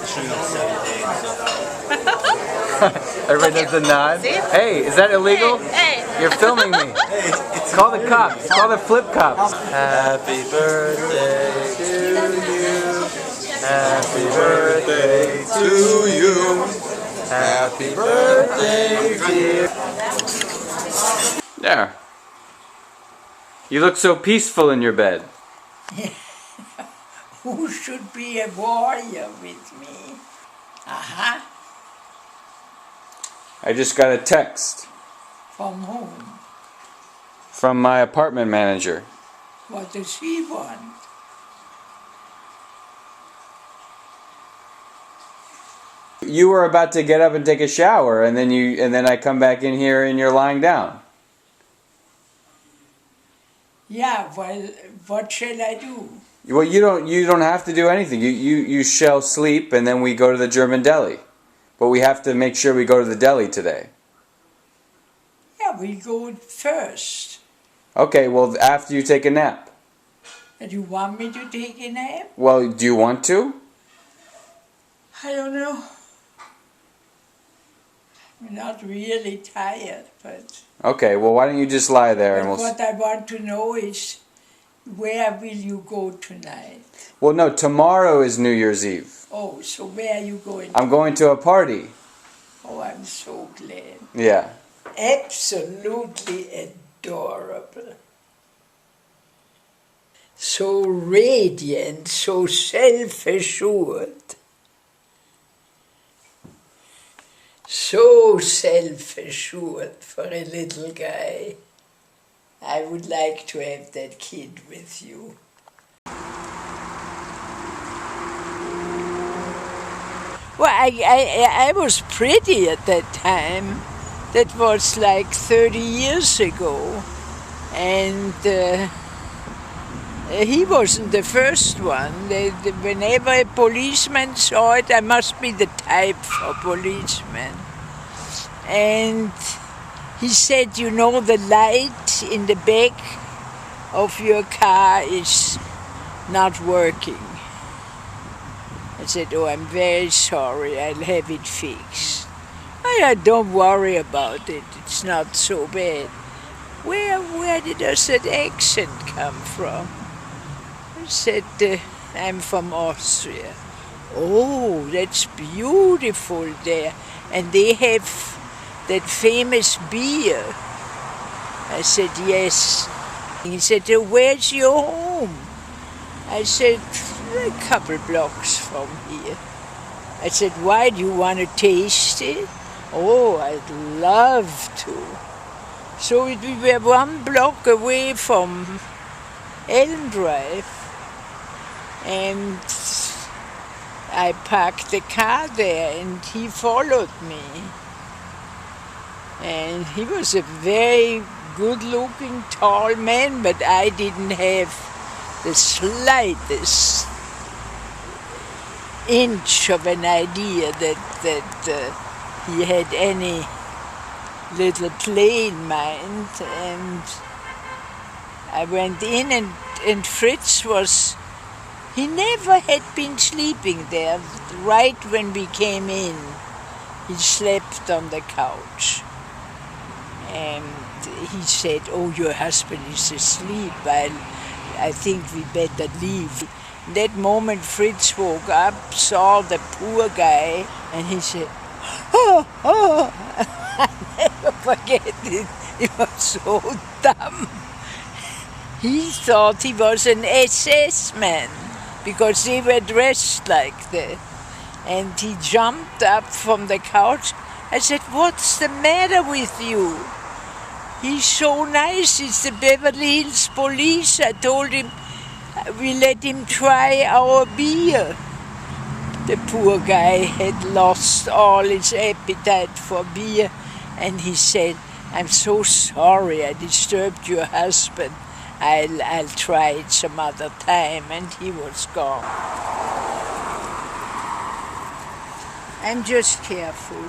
S19: Shooting on 7 days, so.
S5: Everybody does a nod. Hey, is that illegal?
S6: Hey.
S5: You're filming me. Call the cops. Call the flip cops.
S19: Happy birthday to you. Happy birthday to you. Happy birthday, dear.
S5: There. You look so peaceful in your bed.
S3: Who should be a warrior with me? Aha.
S5: I just got a text
S3: From whom?
S5: from my apartment manager.
S3: What does she want?
S5: You were about to get up and take a shower, and then I come back in here and you're lying down.
S3: Yeah, well, what shall I do?
S5: Well, you don't have to do anything. You shall sleep, and then we go to the German deli. But we have to make sure we go to the deli today.
S3: Yeah, we go first.
S5: Okay, well, after you take a nap.
S3: And you want me to take a nap?
S5: Well, do you want to?
S3: I don't know. I'm not really tired, but...
S5: Okay, well, why don't you just lie there and
S3: But
S5: we'll...
S3: what I want to know is, where will you go tonight?
S5: Well, no, tomorrow is New Year's Eve.
S3: Oh, so where are you going?
S5: I'm going to a party.
S3: Oh, I'm so glad.
S5: Yeah.
S3: Absolutely adorable. So radiant, so self-assured. So self-assured for a little guy. I would like to have that kid with you. Well, I was pretty at that time. That was like 30 years ago. And he wasn't the first one. Whenever a policeman saw it, I must be the type for policeman. And he said, you know, the light in the back of your car is not working. I said, oh, I'm very sorry, I'll have it fixed. I don't worry about it, it's not so bad. Where did that accent come from? I said, I'm from Austria. Oh, that's beautiful there. And they have that famous beer. I said, yes. He said, where's your home? I said, a couple blocks from here. I said, why, do you want to taste it? Oh, I'd love to. So we were 1 block away from Elm Drive, and I parked the car there, and he followed me. And he was a very good-looking, tall man, but I didn't have the slightest inch of an idea that he had any little play in mind. And I went in, and Fritz he never had been sleeping there. Right when we came in, he slept on the couch. And he said, oh, your husband is asleep, I think we better leave. In that moment, Fritz woke up, saw the poor guy, and he said, oh, oh. I never forget it. He was so dumb. He thought he was an SS man, because they were dressed like that. And he jumped up from the couch. I said, what's the matter with you? He's so nice, it's the Beverly Hills Police. I told him we let him try our beer. The poor guy had lost all his appetite for beer, and he said, I'm so sorry I disturbed your husband. I'll try it some other time, and he was gone. I'm just careful.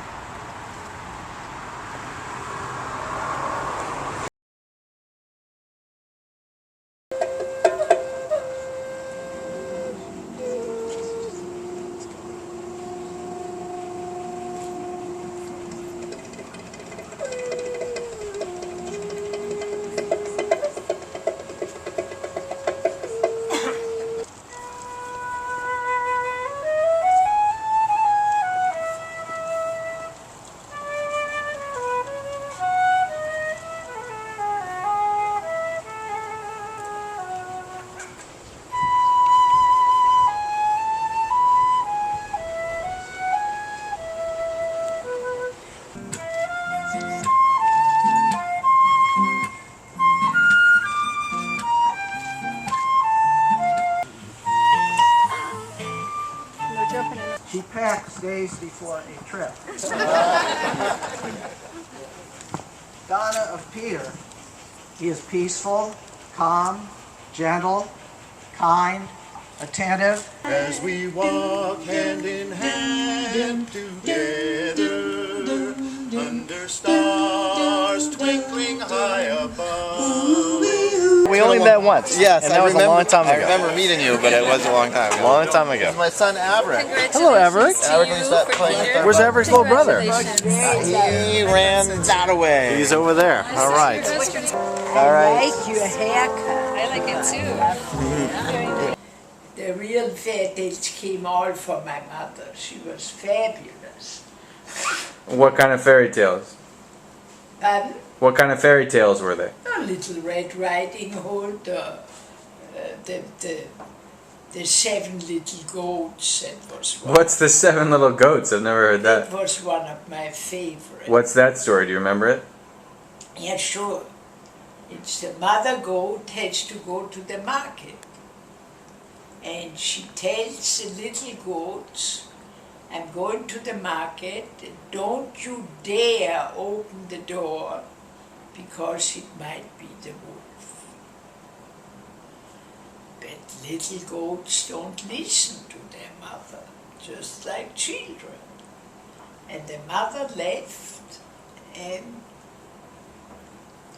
S20: She packs days before a trip. Donna of Peter. He is peaceful, calm, gentle, kind, attentive.
S10: As we walk hand in hand together, under stars twinkling high above.
S21: We only met once.
S17: Yes,
S21: and that was a long time ago.
S17: I remember meeting you, but it was a long time ago.
S21: Long time ago.
S17: This is my son, Averick.
S21: Hello, Averick. Where's Averick's little brother?
S17: He ran that away.
S21: He's over there. All right.
S3: I like your haircut.
S2: I like it too.
S3: The real fairy tales came all from my mother. She was fabulous.
S5: What kind of fairy tales?
S3: Pardon?
S5: What kind of fairy tales were they?
S3: A Little Red Riding Hood, the 7 Little Goats, that was one.
S5: What's the 7 Little Goats? I've never heard that.
S3: That was one of my favorites.
S5: What's that story? Do you remember it?
S3: Yeah, sure. It's the mother goat has to go to the market. And she tells the little goats, I'm going to the market, don't you dare open the door, because it might be the wolf. But little goats don't listen to their mother, just like children. And the mother left, and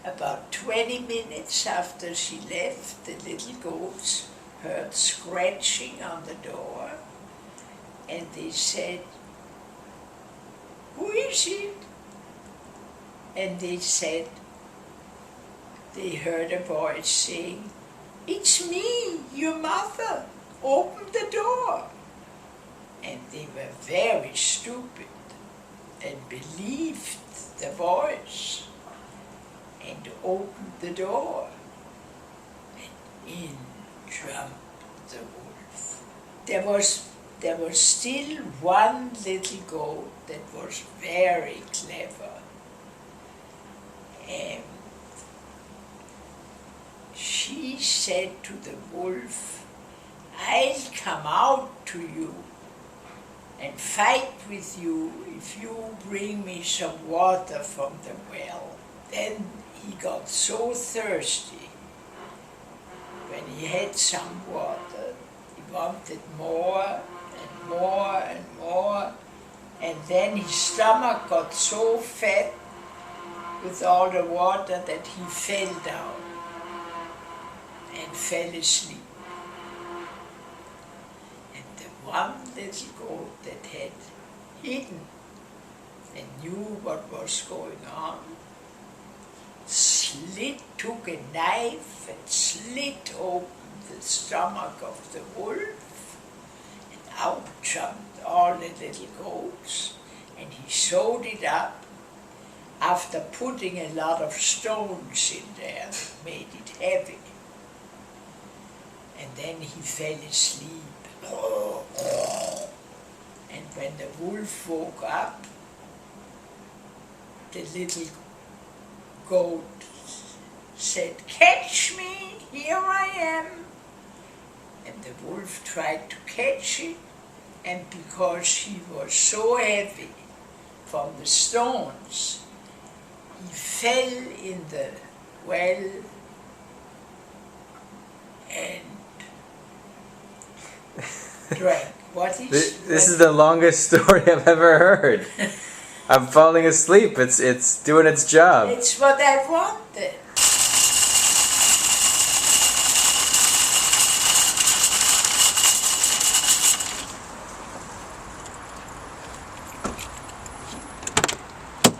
S3: about 20 minutes after she left, the little goats heard scratching on the door, and they said, "Who is it?" And they said, they heard a voice saying, "It's me, your mother. Open the door." And they were very stupid and believed the voice and opened the door. And in jumped the wolf. There was still one little goat that was very clever. And she said to the wolf, "I'll come out to you and fight with you if you bring me some water from the well." Then he got so thirsty. When he had some water, he wanted more and more and more, and then his stomach got so fat with all the water that he fell down and fell asleep. And the one little goat that had hidden and knew what was going on took a knife and slit open the stomach of the wolf, and out jumped all the little goats, and he sewed it up after putting a lot of stones in there, made it heavy. And then he fell asleep. And when the wolf woke up, the little goat said, "Catch me, here I am." And the wolf tried to catch it, and because he was so heavy from the stones, he fell in the well and drank.
S5: This is the longest story I've ever heard. I'm falling asleep. It's doing its job.
S3: It's what I wanted.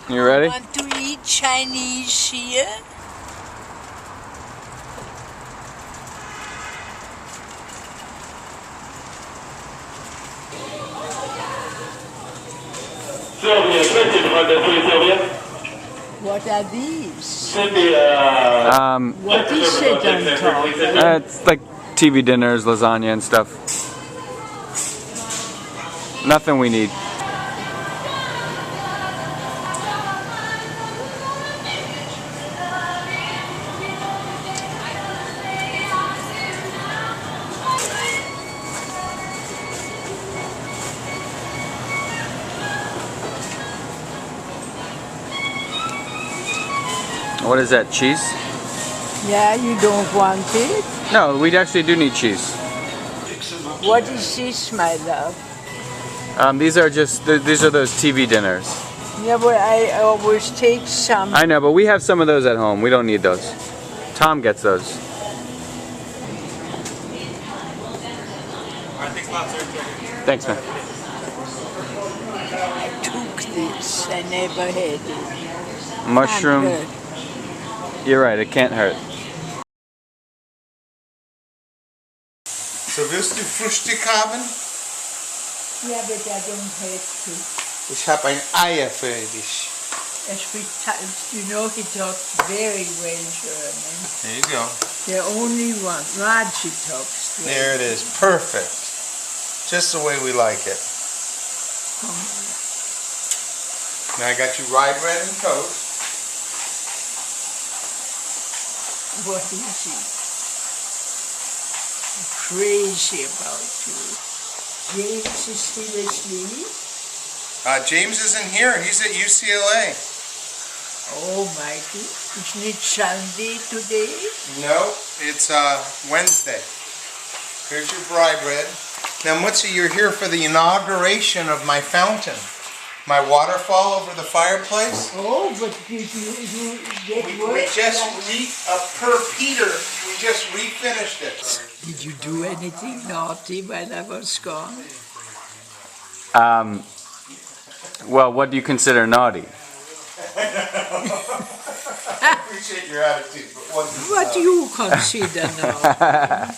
S5: You ready?
S3: Want to eat Chinese here? What are these? What is it on top?
S5: It's like TV dinners, lasagna and stuff. Nothing we need. What is that, cheese?
S3: Yeah, you don't want it?
S5: No, we actually do need cheese.
S3: What is this, my love?
S5: These are those TV dinners.
S3: Yeah, but I always take some.
S5: I know, but we have some of those at home. We don't need those. Tom gets those. Thanks, man.
S3: I took this. I never had it.
S5: Mushroom.
S3: Can't hurt.
S5: You're right, it can't hurt.
S15: So willst du Frühstück haben?
S3: Yeah, but I don't have to.
S15: Ich habe ein Eier für dich.
S3: You know, he talks very well German.
S15: There you go.
S3: The only one. Raji talks well.
S15: There it is. Perfect. Just the way we like it. Now I got you rye bread and toast.
S3: What is he? Crazy about you. James is still asleep?
S15: James isn't here. He's at UCLA.
S3: Oh, Mikey. Isn't it Sunday today?
S15: No, it's Wednesday. Here's your rye bread. Now, Mutzi, you're here for the inauguration of my fountain. My waterfall over the fireplace.
S3: Oh, but you get
S15: We just per Peter, we just refinished it.
S3: Did you do anything naughty while I was gone?
S5: Well, what do you consider naughty?
S15: I appreciate your attitude, but
S3: What do you consider now?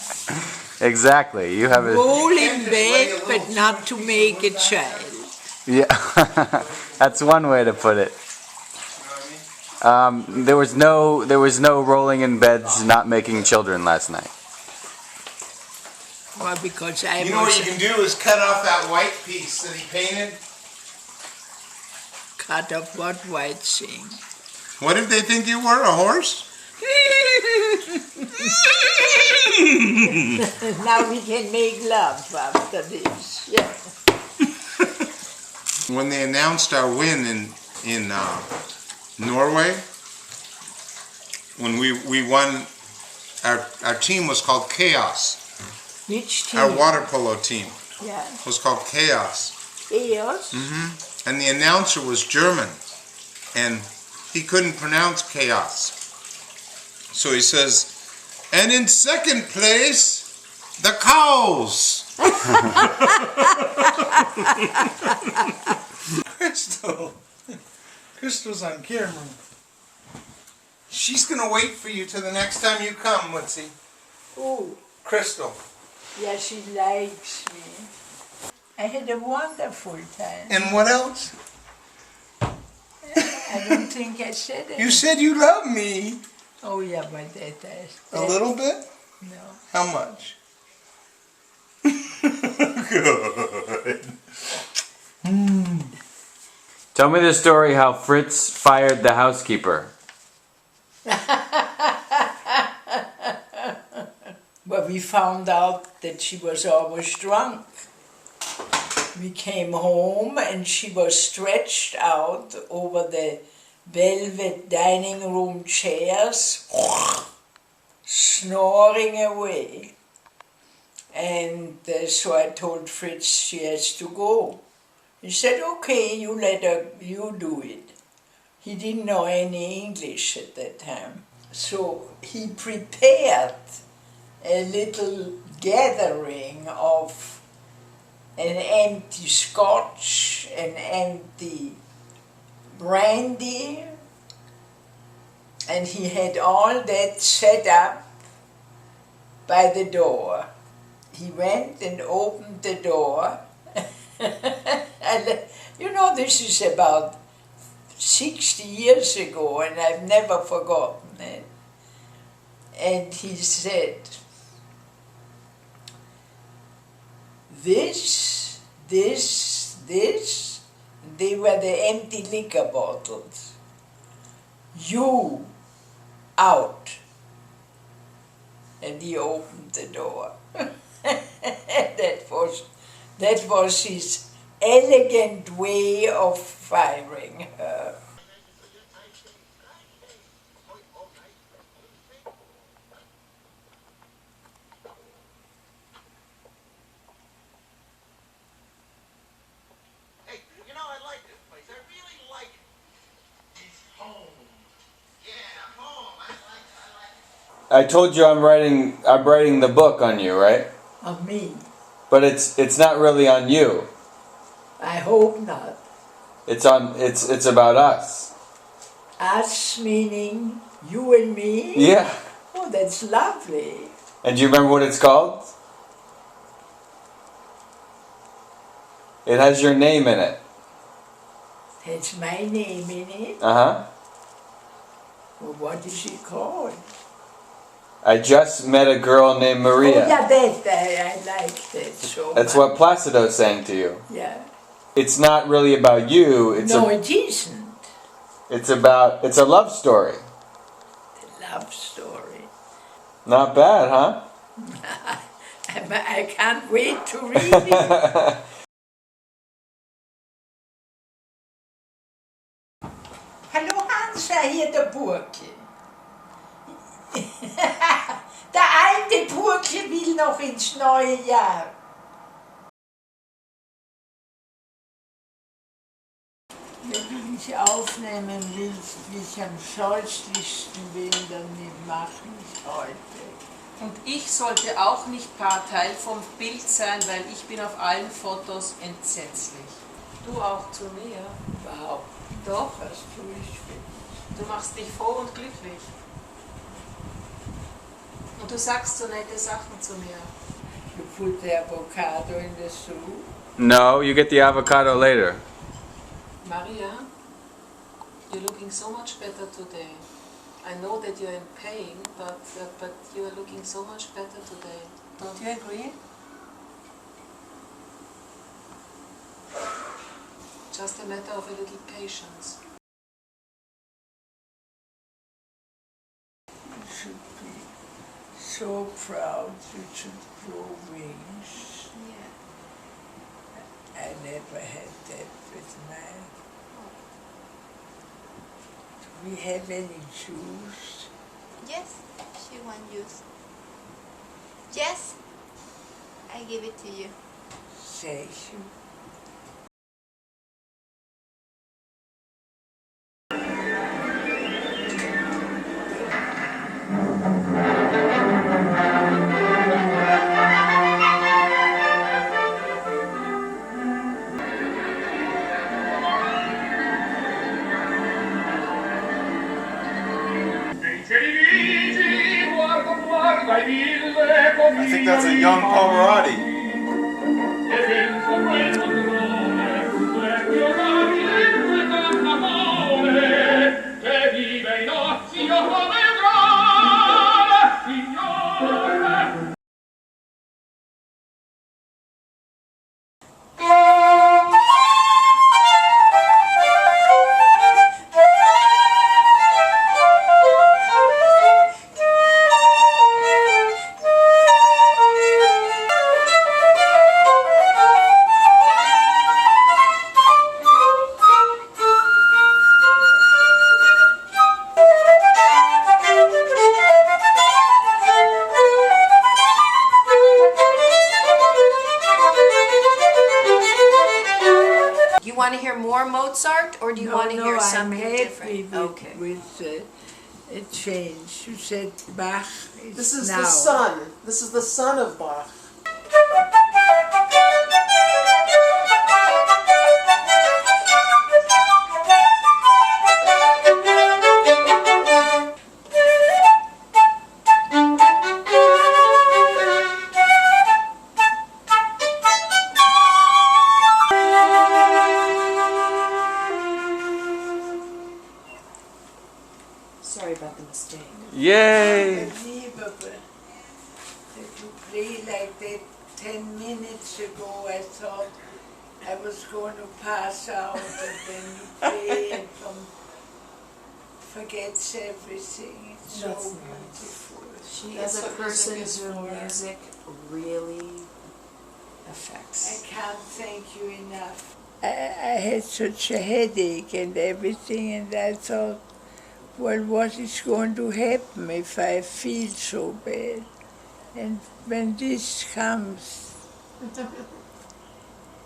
S5: Exactly. You have a...
S3: Roll in bed, but not to make a child.
S5: Yeah, that's one way to put it. There was no rolling in beds, not making children last night.
S3: Well, because I
S15: You know what you can do is cut off that white piece that he painted.
S3: cut off what white thing?
S15: What if they think you were a horse?
S3: Now we can make love after this. Yeah.
S15: When they announced our win in Norway, when we won, our team was called Chaos.
S3: Which team?
S15: Our water polo team
S3: Yeah.
S15: was called Chaos.
S3: Chaos?
S15: And the announcer was German, and he couldn't pronounce chaos. So he says, and in second place, the cows. Crystal's on camera. She's gonna wait for you till the next time you come, Woodsy.
S3: Oh,
S15: Crystal.
S3: yeah, she likes me. I had a wonderful time.
S15: And what else?
S3: I don't think I said it.
S15: You said you love me.
S3: Oh, yeah, but that
S15: A little bit?
S3: No.
S15: How much? Good.
S5: Tell me the story how Fritz fired the housekeeper.
S3: But we found out that she was almost drunk. We came home and she was stretched out over the velvet dining room chairs, snoring away. And so I told Fritz she has to go. He said, okay, you let her, you do it. He didn't know any English at that time. So he prepared a little gathering of an empty scotch, an empty brandy, and he had all that set up by the door. He went and opened the door. And, you know, this is about 60 years ago, and I've never forgotten it. And he said, this, they were the empty liquor bottles. You, out. And he opened the door. That was his elegant way of firing her.
S10: Hey, you know, I like this place. I really like it. It's home. Yeah, home. I like it.
S5: I told you I'm writing the book on you, right?
S3: Of me.
S5: But it's not really on you.
S3: I hope not.
S5: It's about us.
S3: Us meaning you and me?
S5: Yeah.
S3: Oh, that's lovely.
S5: And do you remember what it's called? It has your name in it.
S3: That's my name in it.
S5: Uh-huh.
S3: Well, what is it called?
S5: I just met a girl named Maria.
S3: Oh, yeah, that I like that so
S5: That's
S3: much.
S5: what Placido sang to you.
S3: Yeah.
S5: It's not really about you. It
S3: isn't.
S5: It's a love story.
S3: The love story.
S5: Not bad, huh?
S3: I can't wait to read it. Hallo Hansa, hier der Burke. Der alte Burke will noch ins neue Jahr. Wenn du mich aufnehmen willst, wie ich am scheußlichsten bin, dann mach mich heute.
S4: Und ich sollte auch nicht Teil vom Bild sein, weil ich bin auf allen Fotos entsetzlich. Du auch zu mir?
S3: Überhaupt.
S4: Doch?
S3: Was tue ich für
S4: Du machst dich froh und glücklich. Und du sagst so nette Sachen zu mir.
S3: You put the avocado in the soup?
S5: No, you get the avocado later.
S4: Maria, you're looking so much better today. I know that you're in pain, but you are looking so much better today. Don't you agree? Just a matter of a little patience.
S3: You should be so proud you should grow wings.
S4: Yeah.
S3: I never had that with mine. Do we have any juice?
S8: Yes, she wants juice. Yes, I give it to you.
S3: Thank you.
S14: I think that's a young Pavarotti.
S8: You want to hear more Mozart, or do you want to hear something different?
S3: Okay. With a change. You said Bach is
S4: This is
S3: now.
S4: the son. This is the son of Bach. Sorry about the mistake.
S5: Yay!
S3: Unbelievable. If you play like that 10 minutes ago, I thought I was going to pass out, and then you play and forgets everything. It's so
S4: That's
S3: beautiful.
S4: She
S3: That's
S4: is a
S3: what
S4: person
S3: music is
S4: who
S3: for.
S4: music really affects.
S3: I can't thank you enough. I had such a headache and everything, and I thought, well, what is going to happen if I feel so bad? And when this comes,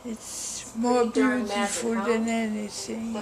S3: it's more
S4: pretty darn magic,
S3: beautiful
S4: huh?
S3: than anything.